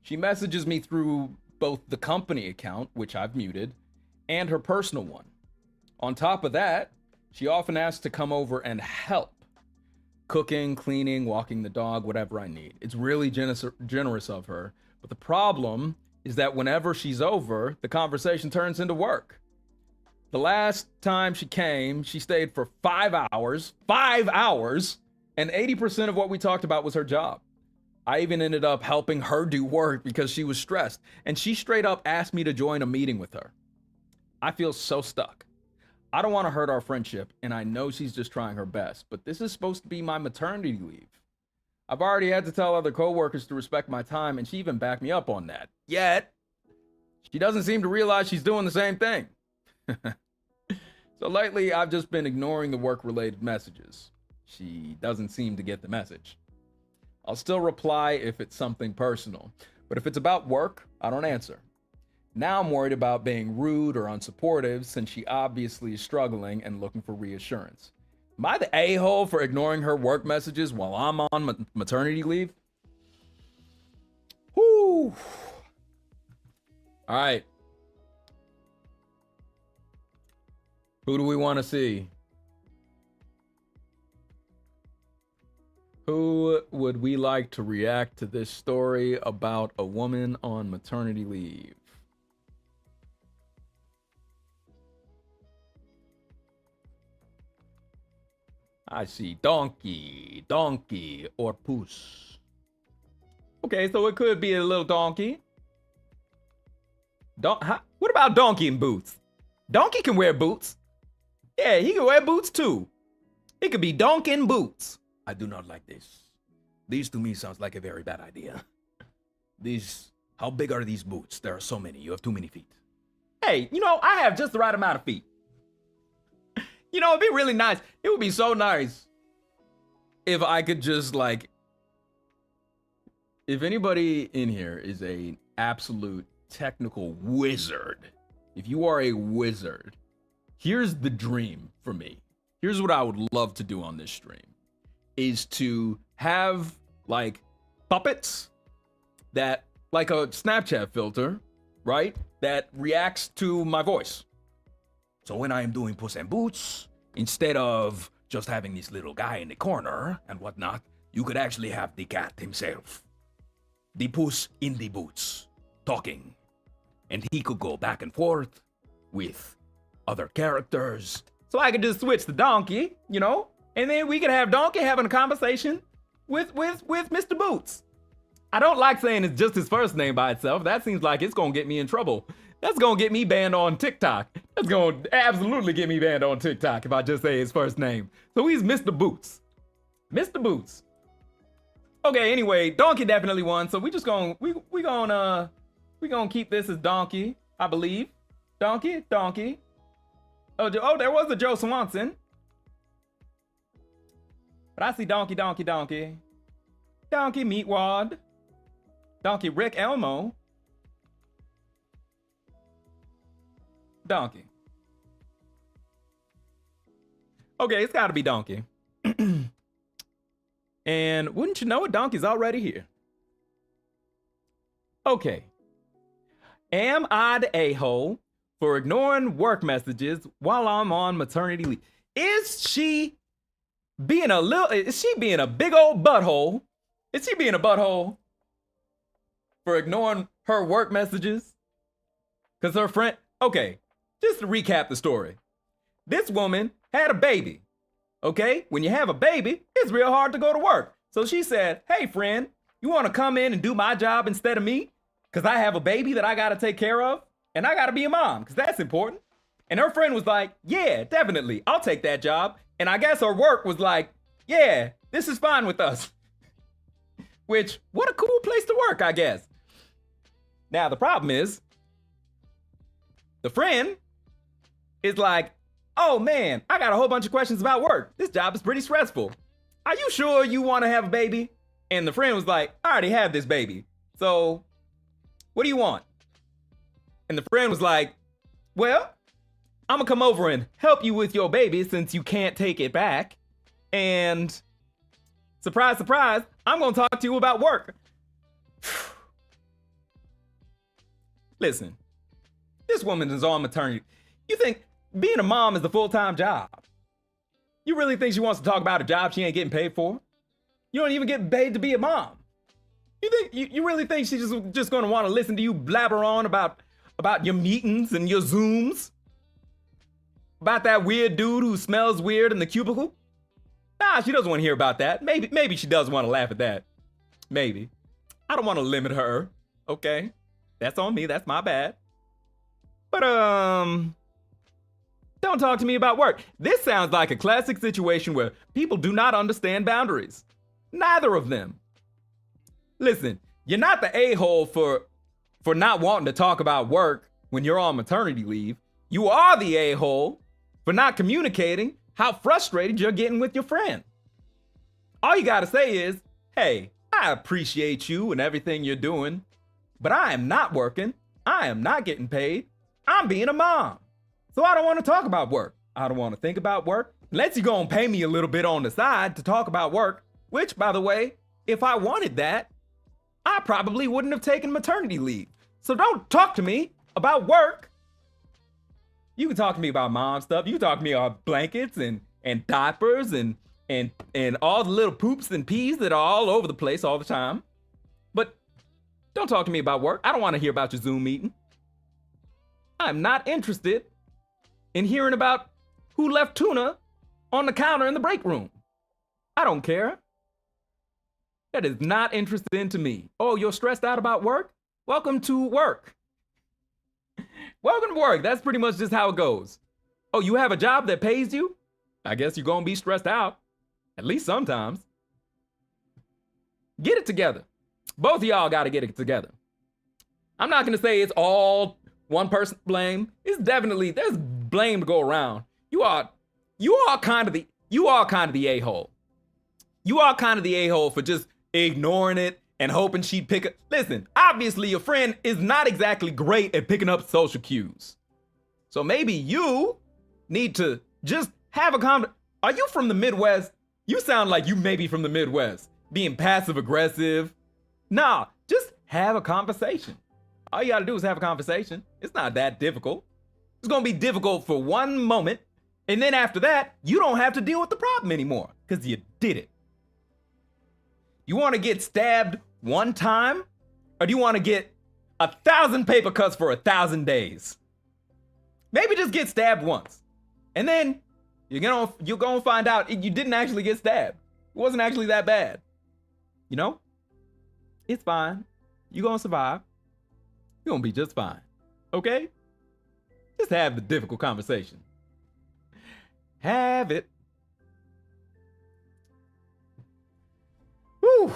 She messages me through both the company account, which I've muted, and her personal one. On top of that, she often asks to come over and help. Cooking, cleaning, walking the dog, whatever I need. It's really generous of her, but the problem is that whenever she's over, the conversation turns into work. The last time she came, she stayed for 5 hours, and 80% of what we talked about was her job. I even ended up helping her do work because she was stressed, and she straight up asked me to join a meeting with her. I feel so stuck. I don't want to hurt our friendship, and I know she's just trying her best, but this is supposed to be my maternity leave. I've already had to tell other coworkers to respect my time, and she even backed me up on that. Yet, she doesn't seem to realize she's doing the same thing. So lately, I've just been ignoring the work-related messages. She doesn't seem to get the message. I'll still reply if it's something personal, but if it's about work, I don't answer. Now I'm worried about being rude or unsupportive since she obviously is struggling and looking for reassurance. Am I the a-hole for ignoring her work messages while I'm on maternity leave? Whoo! All right. Who do we want to see? Who would we like to react to this story about a woman on maternity leave? I see donkey, or puss. Okay, so it could be a little donkey. What about donkey in boots? Donkey can wear boots. Yeah, he can wear boots too. It could be donkey in boots. I do not like this. These to me sounds like a very bad idea. How big are these boots? There are so many. You have too many feet. Hey, I have just the right amount of feet. It'd be really nice. It would be so nice if I could just if anybody in here is an absolute technical wizard, if you are a wizard, here's the dream for me. Here's what I would love to do on this stream, is to have puppets that, like a Snapchat filter, right? That reacts to my voice. So when I am doing Puss in Boots, instead of just having this little guy in the corner and whatnot, you could actually have the cat himself, the Puss in the Boots, talking. And he could go back and forth with other characters. So I could just switch the donkey, and then we could have donkey having a conversation with Mr. Boots. I don't like saying it's just his first name by itself. That seems like it's gonna get me in trouble. That's gonna get me banned on TikTok. That's gonna absolutely get me banned on TikTok if I just say his first name. So he's Mr. Boots. Mr. Boots. Okay, anyway, Donkey definitely won. So we gonna keep this as Donkey, I believe. Donkey. Oh, there was a Joe Swanson. But I see Donkey. Donkey Meatwad. Donkey Rick Elmo. Donkey. Okay, it's gotta be Donkey. And wouldn't you know it, Donkey's already here. Okay. Am I the a-hole for ignoring work messages while I'm on maternity leave? Is she being a big old butthole? Is she being a butthole for ignoring her work messages? Because her friend, okay, just to recap the story. This woman had a baby, okay? When you have a baby, it's real hard to go to work. So she said, hey friend, you want to come in and do my job instead of me? Because I have a baby that I got to take care of, and I got to be a mom, because that's important. And her friend was like, yeah, definitely, I'll take that job. And I guess her work was like, yeah, this is fine with us. Which, what a cool place to work, I guess. Now, the problem is, the friend is like, oh man, I got a whole bunch of questions about work. This job is pretty stressful. Are you sure you want to have a baby? And the friend was like, I already have this baby. So, what do you want? And the friend was like, well, I'm gonna come over and help you with your baby since you can't take it back. And surprise, surprise, I'm gonna talk to you about work. Listen, this woman is on maternity. You think being a mom is a full-time job? You really think she wants to talk about a job she ain't getting paid for? You don't even get paid to be a mom. You really think she's just gonna want to listen to you blabber on about your meetings and your Zooms? About that weird dude who smells weird in the cubicle? Nah, she doesn't want to hear about that. Maybe she does want to laugh at that. Maybe. I don't want to limit her. Okay. That's on me. That's my bad. But, don't talk to me about work. This sounds like a classic situation where people do not understand boundaries. Neither of them. Listen, you're not the a-hole for not wanting to talk about work when you're on maternity leave. You are the a-hole for not communicating how frustrated you're getting with your friend. All you gotta say is, hey, I appreciate you and everything you're doing, but I am not working. I am not getting paid. I'm being a mom. So I don't want to talk about work. I don't want to think about work. Unless you're gonna pay me a little bit on the side to talk about work, which, by the way, if I wanted that, I probably wouldn't have taken maternity leave. So don't talk to me about work. You can talk to me about mom stuff. You can talk to me about blankets and diapers and all the little poops and pees that are all over the place all the time. But don't talk to me about work. I don't want to hear about your Zoom meeting. I'm not interested in hearing about who left tuna on the counter in the break room. I don't care. That is not interesting to me. Oh, you're stressed out about work? Welcome to work. Welcome to work. That's pretty much just how it goes. Oh, you have a job that pays you? I guess you're gonna be stressed out. At least sometimes. Get it together. Both of y'all gotta get it together. I'm not gonna say it's all one person blame. It's definitely, there's blame to go around. You are kind of the a-hole. You are kind of the a-hole for just ignoring it and hoping she'd pick up. Listen, obviously your friend is not exactly great at picking up social cues. So maybe you need to just have a conversation. Are you from the Midwest? You sound like you may be from the Midwest. Being passive aggressive. Nah, just have a conversation. All you gotta do is have a conversation. It's not that difficult. It's gonna be difficult for one moment, and then after that, you don't have to deal with the problem anymore, because you did it. You wanna get stabbed one time, or do you wanna get 1,000 paper cuts for 1,000 days? Maybe just get stabbed once, and then you're gonna find out you didn't actually get stabbed. It wasn't actually that bad, you know? It's fine. You gonna survive. You gonna be just fine. Okay? Just have the difficult conversation. Have it. Whew.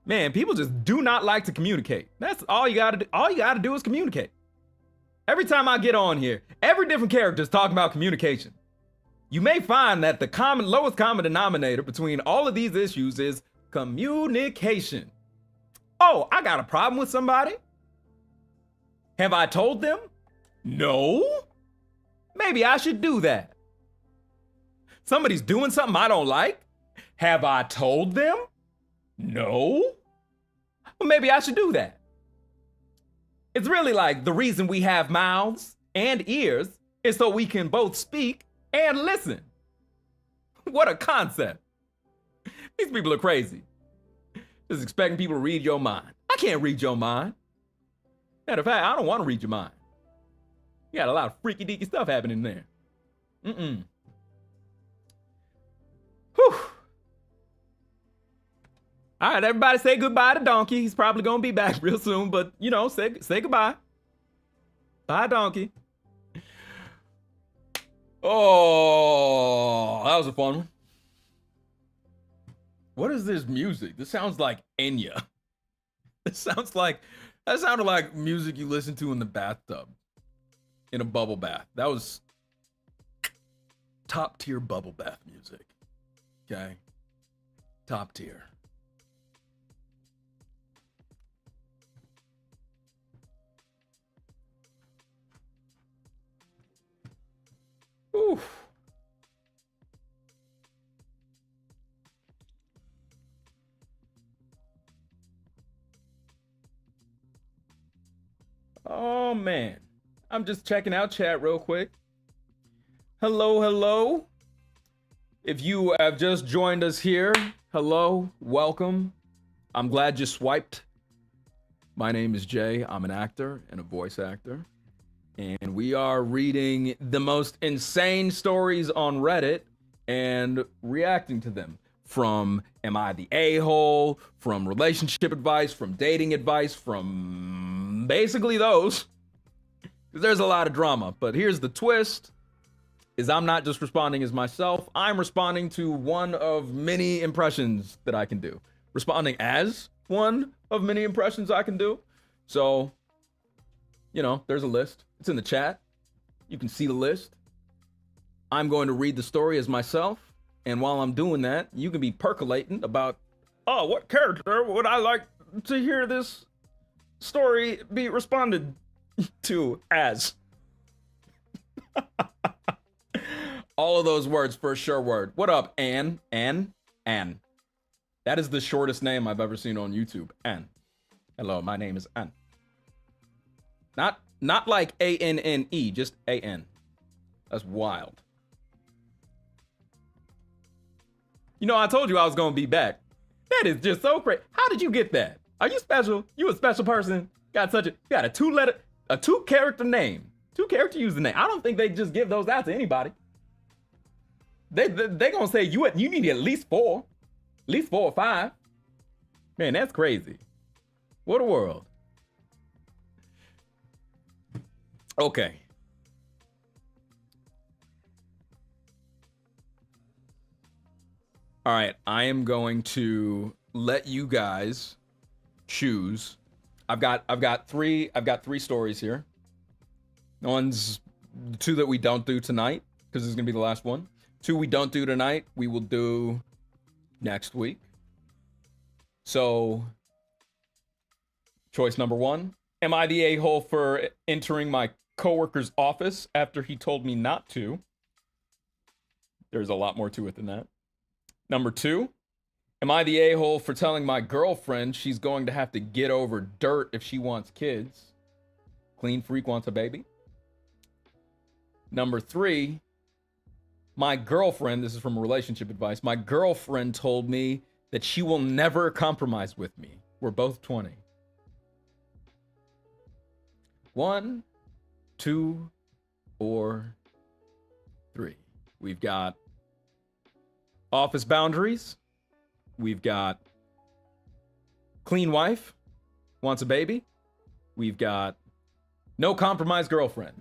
Man, people just do not like to communicate. That's all you gotta do. All you gotta do is communicate. Every time I get on here, every different character is talking about communication. You may find that the lowest common denominator between all of these issues is communication. Oh, I got a problem with somebody? Have I told them? No. Maybe I should do that. Somebody's doing something I don't like? Have I told them? No. Well, maybe I should do that. It's really like the reason we have mouths and ears is so we can both speak and listen. What a concept. These people are crazy. Just expecting people to read your mind. I can't read your mind. Matter of fact, I don't want to read your mind. You got a lot of freaky deaky stuff happening there. Whew. All right, everybody say goodbye to Donkey. He's probably going to be back real soon, but, you know, say goodbye. Bye, Donkey. Oh, that was a fun one. What is this music? This sounds like Enya. That sounded like music you listen to in the bathtub, in a bubble bath. That was top tier bubble bath music. Okay? Top tier. Oof. Oh man, I'm just checking out chat real quick. Hello, hello. If you have just joined us here, hello, welcome. I'm glad you swiped. My name is Jay. I'm an actor and a voice actor. And we are reading the most insane stories on Reddit and reacting to them. From Am I the A-hole? From relationship advice, from dating advice, from basically those. There's a lot of drama, but here's the twist, is I'm not just responding as myself, I'm responding to one of many impressions that I can do. Responding as one of many impressions I can do. So, you know, there's a list. It's in the chat. You can see the list. I'm going to read the story as myself. And while I'm doing that, you can be percolating about, oh, what character would I like to hear this story be responded to as? All of those words for a sure word. What up, Ann? Ann? Ann. That is the shortest name I've ever seen on YouTube. Ann. Hello, my name is Ann. Not like A-N-N-E, just A-N. That's wild. You know, I told you I was going to be back. That is just so crazy. How did you get that? Are you special? You a special person? Got a two-character name. Two-character username. I don't think they just give those out to anybody. They going to say you need at least 4. At least 4 or 5. Man, that's crazy. What a world. Okay. All right, I am going to let you guys choose. I've got three stories here. One's 2 that we don't do tonight because this is gonna be the last one. 2 we don't do tonight, we will do next week. So, choice number 1: am I the a-hole for entering my coworker's office after he told me not to? There's a lot more to it than that. Number 2, am I the a-hole for telling my girlfriend she's going to have to get over dirt if she wants kids? Clean freak wants a baby. Number 3, my girlfriend, this is from relationship advice, my girlfriend told me that she will never compromise with me. We're both 20. 1, 2, or 3. We've got office boundaries. We've got clean wife, wants a baby. We've got no compromise girlfriend.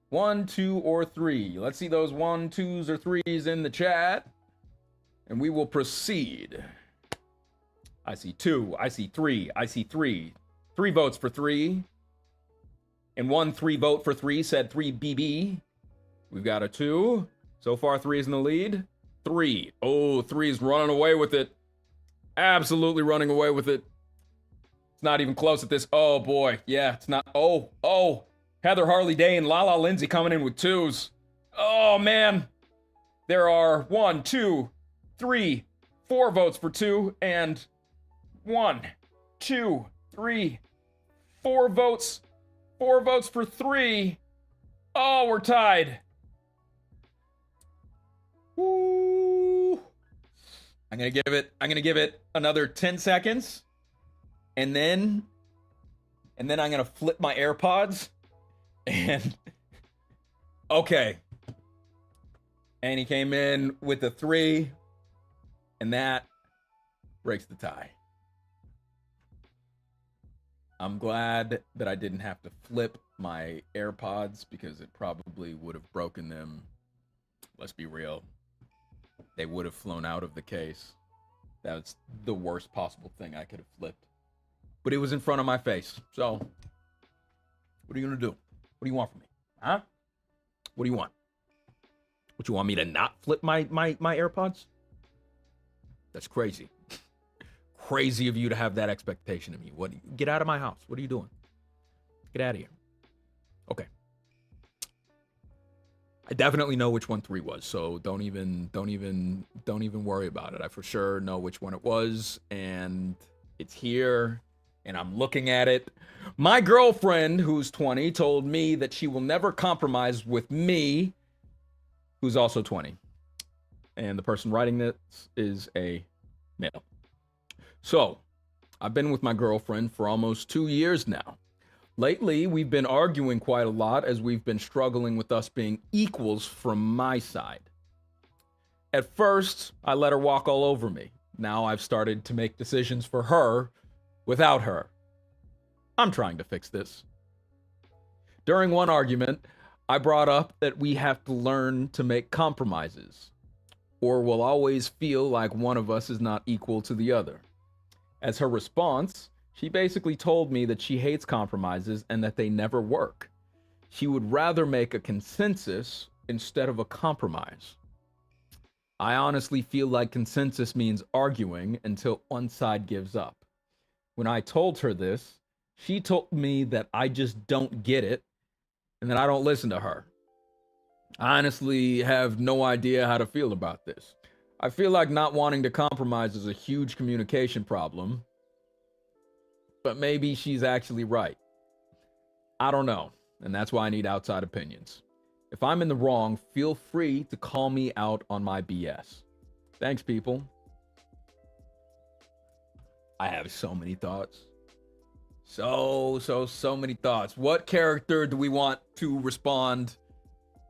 1, 2, or 3. Let's see those 1, 2s, or 3s in the chat. And we will proceed. I see 2. I see 3. I see 3. 3 votes for 3. And 1 3 vote for 3 said 3BB. We've got a 2. So far, 3 is in the lead. 3. Oh, 3 is running away with it. Absolutely running away with it. It's not even close at this. Oh, boy. Yeah, it's not. Oh. Heather Harley Day and Lala Lindsay coming in with 2s. Oh, man. There are 1, 2, 3, 4 votes for 2. And 1, 2, 3, 4 votes. 4 votes for 3. Oh, we're tied. Woo. I'm gonna give it another 10 seconds. And then I'm gonna flip my AirPods. And okay. And he came in with a 3. And that breaks the tie. I'm glad that I didn't have to flip my AirPods because it probably would have broken them. Let's be real. They would have flown out of the case. That's the worst possible thing I could have flipped. But it was in front of my face. So, what are you going to do? What do you want from me? Huh? What do you want? What, you want me to not flip my AirPods? That's crazy. Crazy of you to have that expectation of me. What? Get out of my house. What are you doing? Get out of here. Okay. I definitely know which one 3 was, so don't even worry about it. I for sure know which one it was, and it's here, and I'm looking at it. My girlfriend, who's 20, told me that she will never compromise with me, who's also 20. And the person writing this is a male. So, I've been with my girlfriend for almost 2 years now. Lately, we've been arguing quite a lot as we've been struggling with us being equals from my side. At first, I let her walk all over me. Now I've started to make decisions for her without her. I'm trying to fix this. During one argument, I brought up that we have to learn to make compromises, or we'll always feel like one of us is not equal to the other. As her response, she basically told me that she hates compromises and that they never work. She would rather make a consensus instead of a compromise. I honestly feel like consensus means arguing until one side gives up. When I told her this, she told me that I just don't get it and that I don't listen to her. I honestly have no idea how to feel about this. I feel like not wanting to compromise is a huge communication problem. But maybe she's actually right. I don't know, and that's why I need outside opinions. If I'm in the wrong, feel free to call me out on my BS. Thanks, people. I have so many thoughts. So many thoughts. What character do we want to respond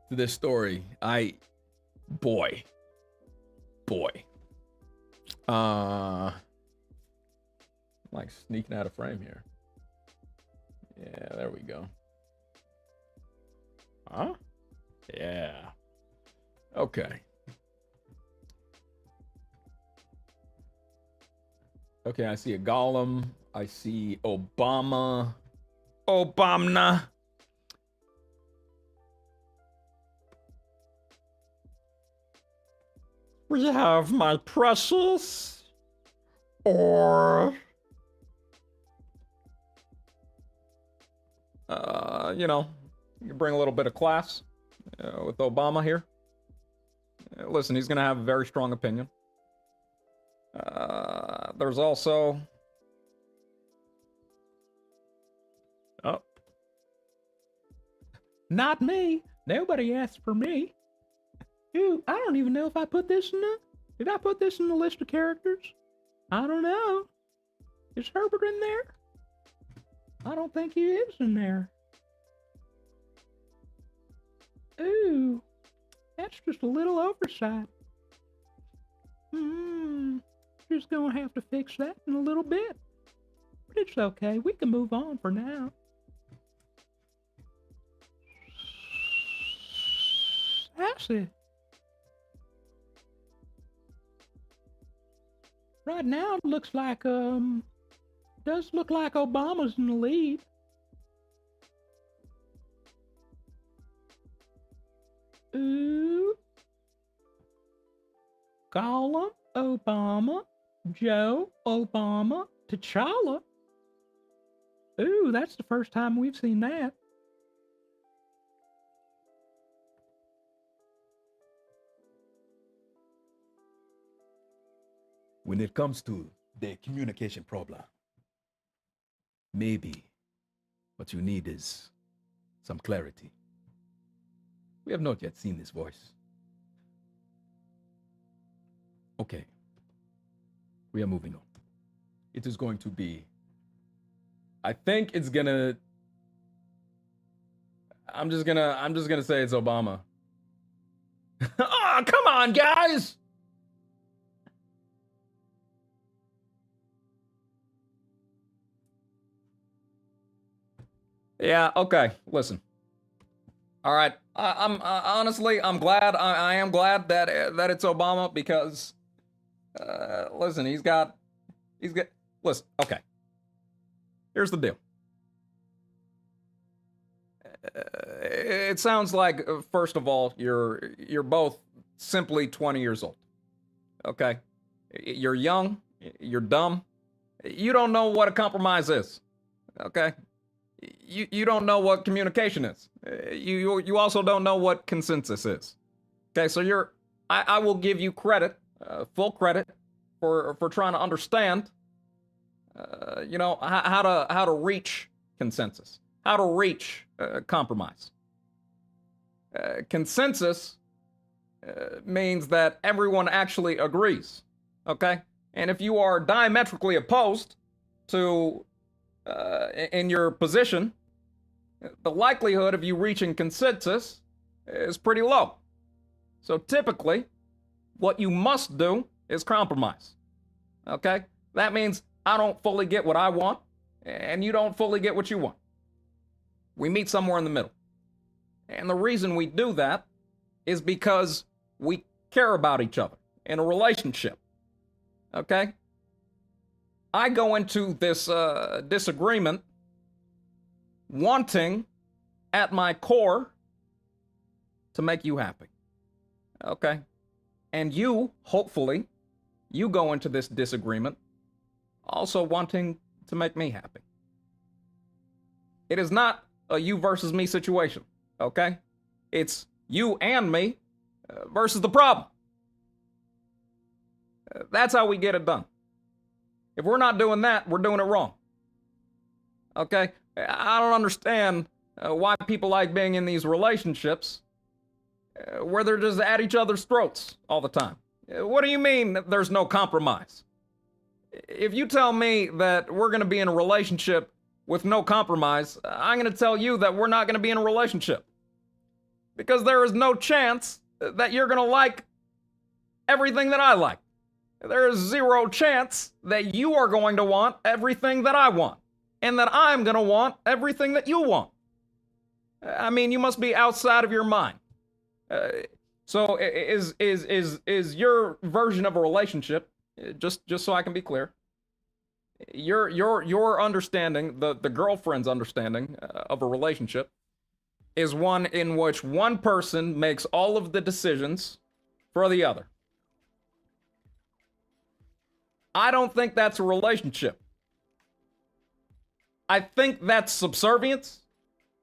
to this story? Boy. Like sneaking out of frame here. Yeah, there we go. Huh? Yeah. Okay. Okay, I see a golem. I see Obama. We have my precious. Or... you bring a little bit of class with Obama here. Listen, he's going to have a very strong opinion. There's also... Oh. Not me. Nobody asked for me. Ooh, I don't even know if I put this in the... Did I put this in the list of characters? I don't know. Is Herbert in there? I don't think he is in there. Ooh, that's just a little oversight. Just gonna have to fix that in a little bit. But it's okay. We can move on for now. Sassy. Right now it looks like, does look like Obama's in the lead. Ooh. Call him Obama. Joe Obama. T'Challa. Ooh, that's the first time we've seen that. When it comes to the communication problem, maybe what you need is some clarity. We have not yet seen this voice. Okay. We are moving on. It is going to be, I think it's gonna, I'm just gonna say it's Obama. Oh, come on, guys! Yeah, okay, listen. All right, I'm honestly, I'm glad, I am glad that it's Obama because, listen, he's got, listen, okay. Here's the deal. It sounds like, first of all, you're both simply 20 years old. Okay? You're young, you're dumb, you don't know what a compromise is. Okay? You don't know what communication is. You also don't know what consensus is. Okay, so I will give you credit, full credit, for trying to understand, how to reach consensus, how to reach compromise. Consensus means that everyone actually agrees. Okay, and if you are diametrically opposed to in your position, the likelihood of you reaching consensus is pretty low. So typically, what you must do is compromise. Okay? That means I don't fully get what I want, and you don't fully get what you want. We meet somewhere in the middle. And the reason we do that is because we care about each other in a relationship. Okay? I go into this disagreement wanting, at my core, to make you happy. Okay? And you, hopefully, you go into this disagreement also wanting to make me happy. It is not a you versus me situation. Okay? It's you and me versus the problem. That's how we get it done. If we're not doing that, we're doing it wrong. Okay? I don't understand why people like being in these relationships where they're just at each other's throats all the time. What do you mean that there's no compromise? If you tell me that we're going to be in a relationship with no compromise, I'm going to tell you that we're not going to be in a relationship. Because there is no chance that you're going to like everything that I like. There is zero chance that you are going to want everything that I want, and that I'm going to want everything that you want. I mean, you must be outside of your mind. So is your version of a relationship, just so I can be clear, your understanding, the girlfriend's understanding of a relationship is one in which one person makes all of the decisions for the other. I don't think that's a relationship. I think that's subservience.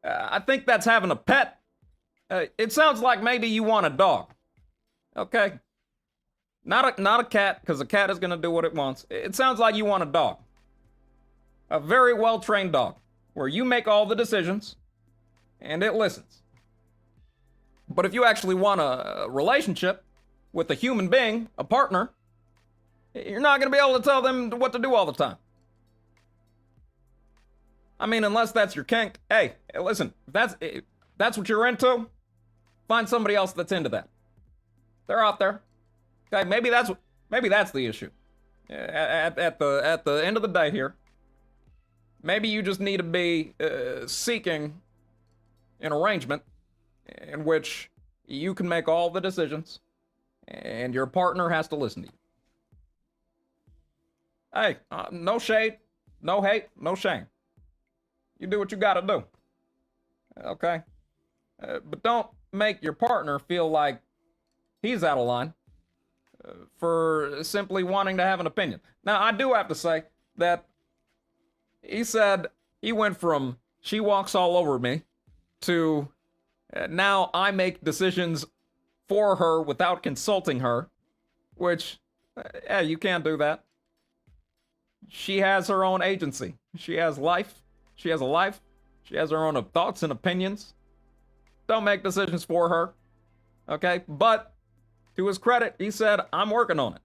I think that's having a pet. It sounds like maybe you want a dog. Okay? Not a cat, because a cat is going to do what it wants. It sounds like you want a dog. A very well-trained dog, where you make all the decisions, and it listens. But if you actually want a relationship with a human being, a partner, you're not going to be able to tell them what to do all the time. I mean, unless that's your kink. Hey, listen, if that's what you're into, find somebody else that's into that. They're out there. Okay, maybe that's the issue. At the end of the day here, maybe you just need to be seeking an arrangement in which you can make all the decisions and your partner has to listen to you. Hey, no shade, no hate, no shame. You do what you gotta do. Okay? But don't make your partner feel like he's out of line for simply wanting to have an opinion. Now, I do have to say that he said he went from she walks all over me to now I make decisions for her without consulting her, which, yeah, you can't do that. She has her own agency. She has life. She has a life. She has her own thoughts and opinions. Don't make decisions for her. Okay? But to his credit, he said, I'm working on it.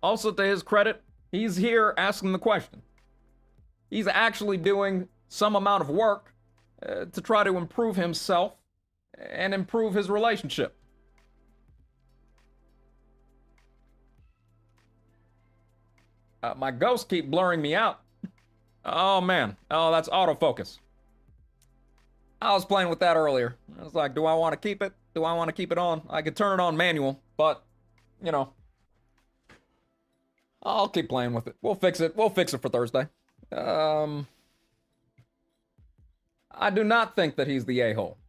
Also, to his credit, he's here asking the question. He's actually doing some amount of work to try to improve himself and improve his relationship. My ghosts keep blurring me out. Oh, man. Oh, that's autofocus. I was playing with that earlier. I was like, do I want to keep it? Do I want to keep it on? I could turn it on manual, but, you know, I'll keep playing with it. We'll fix it. We'll fix it for Thursday. I do not think that he's the a-hole.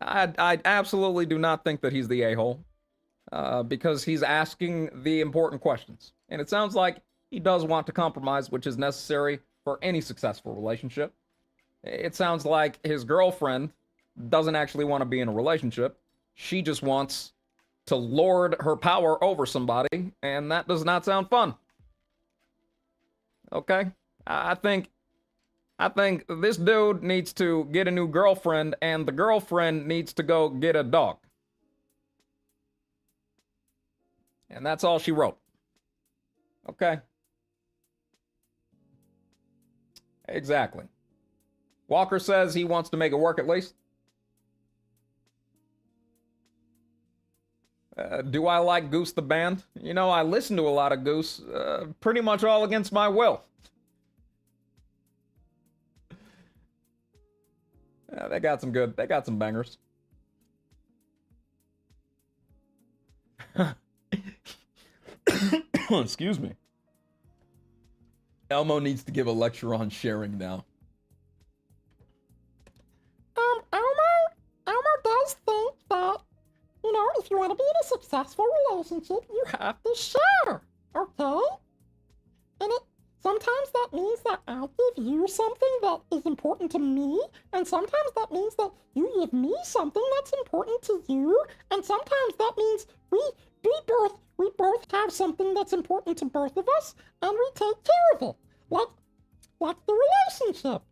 I absolutely do not think that he's the a-hole. Because he's asking the important questions. And it sounds like he does want to compromise, which is necessary for any successful relationship. It sounds like his girlfriend doesn't actually want to be in a relationship. She just wants to lord her power over somebody, and that does not sound fun. Okay? I think this dude needs to get a new girlfriend, and the girlfriend needs to go get a dog. And that's all she wrote. Okay. Exactly. Walker says he wants to make it work at least. Do I like Goose the band? You know, I listen to a lot of Goose, pretty much all against my will. They got some bangers. Excuse me. Elmo needs to give a lecture on sharing now. Elmo does think that, you know, if you want to be in a successful relationship, you have to share, okay? And sometimes that means that I give you something that is important to me, and sometimes that means that you give me something that's important to you, and sometimes that means we both have something that's important to both of us, and we take care of it. Like the relationship.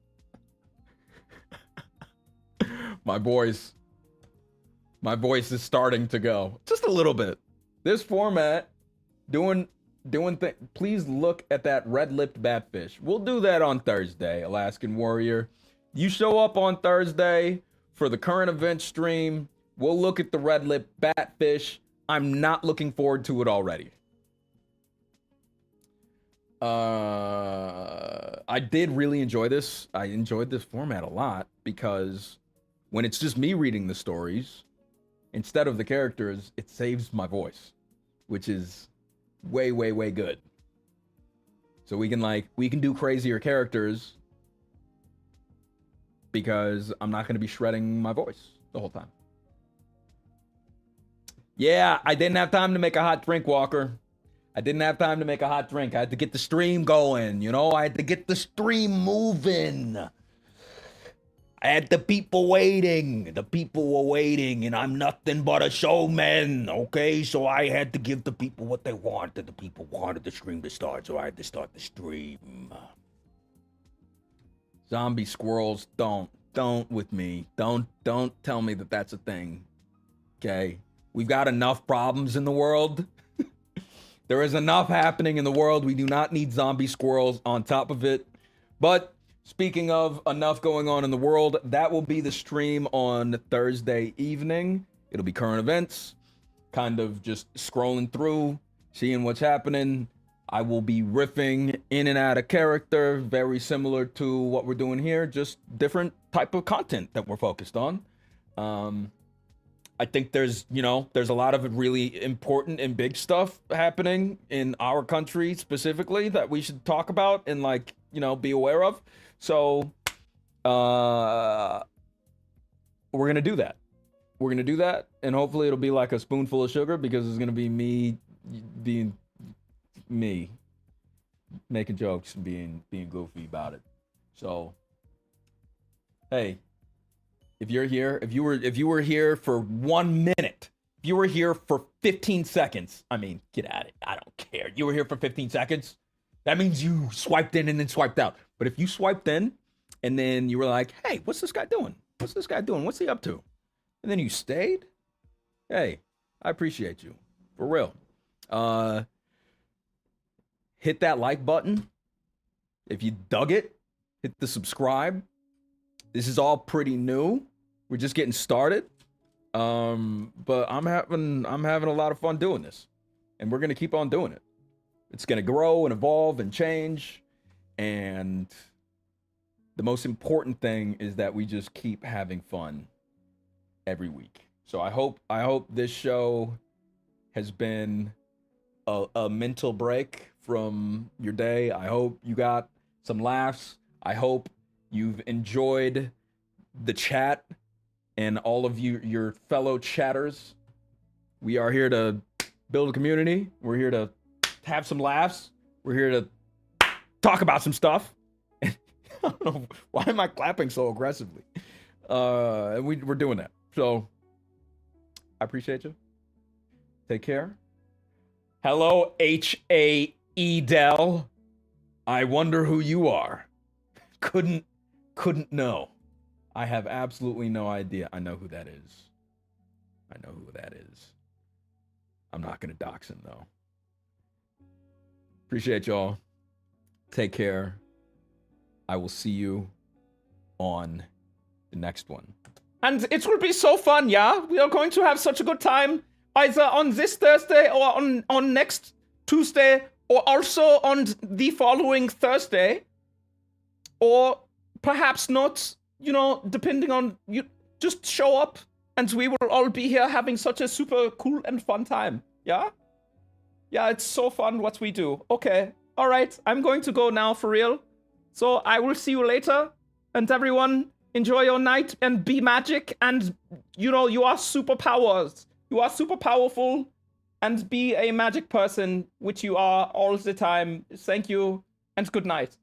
My voice is starting to go. Just a little bit. This format, please look at that red-lipped batfish. We'll do that on Thursday, Alaskan Warrior. You show up on Thursday for the current event stream. We'll look at the red-lipped batfish. I'm not looking forward to it already. I did really enjoy this. I enjoyed this format a lot because when it's just me reading the stories, instead of the characters, it saves my voice, which is way, way, way good. So we can do crazier characters because I'm not going to be shredding my voice the whole time. Yeah, I didn't have time to make a hot drink, Walker. I didn't have time to make a hot drink. I had to get the stream going, you know? I had to get the stream moving. I had the people waiting. The people were waiting, and I'm nothing but a showman, okay? So I had to give the people what they wanted. The people wanted the stream to start, so I had to start the stream. Zombie squirrels, don't with me. Don't tell me that that's a thing, okay? We've got enough problems in the world. There is enough happening in the world. We do not need zombie squirrels on top of it. But speaking of enough going on in the world, that will be the stream on Thursday evening. It'll be current events, kind of just scrolling through, seeing what's happening. I will be riffing in and out of character, very similar to what we're doing here, just different type of content that we're focused on. I think there's a lot of really important and big stuff happening in our country specifically that we should talk about and be aware of. So we're gonna do that. We're gonna do that, and hopefully it'll be like a spoonful of sugar, because it's gonna be me being me, making jokes and being goofy about it. So hey, if you're here, if you were here for 1 minute, if you were here for 15 seconds, I mean, get at it. I don't care. You were here for 15 seconds. That means you swiped in and then swiped out. But if you swiped in and then you were like, hey, what's this guy doing? What's this guy doing? What's he up to? And then you stayed. Hey, I appreciate you. For real. Hit that like button. If you dug it, hit the subscribe. This is all pretty new. We're just getting started. But I'm having a lot of fun doing this. And we're gonna keep on doing it. It's gonna grow and evolve and change. And the most important thing is that we just keep having fun every week. So I hope this show has been a mental break from your day. I hope you got some laughs. I hope you've enjoyed the chat and all of your fellow chatters. We are here to build a community. We're here to have some laughs. We're here to talk about some stuff. I don't know, why am I clapping so aggressively? And we're doing that. So I appreciate you. Take care. Hello, H.A.E. Dell. I wonder who you are. Couldn't know. I have absolutely no idea. I know who that is. I know who that is. I'm not gonna dox him though. Appreciate y'all. Take care. I will see you on the next one. And it will be so fun, yeah? We are going to have such a good time, either on this Thursday or on next Tuesday, or also on the following Thursday. Or perhaps not, depending on you. Just show up and we will all be here having such a super cool and fun time, yeah? Yeah, it's so fun what we do. Okay, all right, I'm going to go now for real. So I will see you later. And everyone, enjoy your night and be magic. And, you are superpowers. You are super powerful. And be a magic person, which you are all the time. Thank you and good night.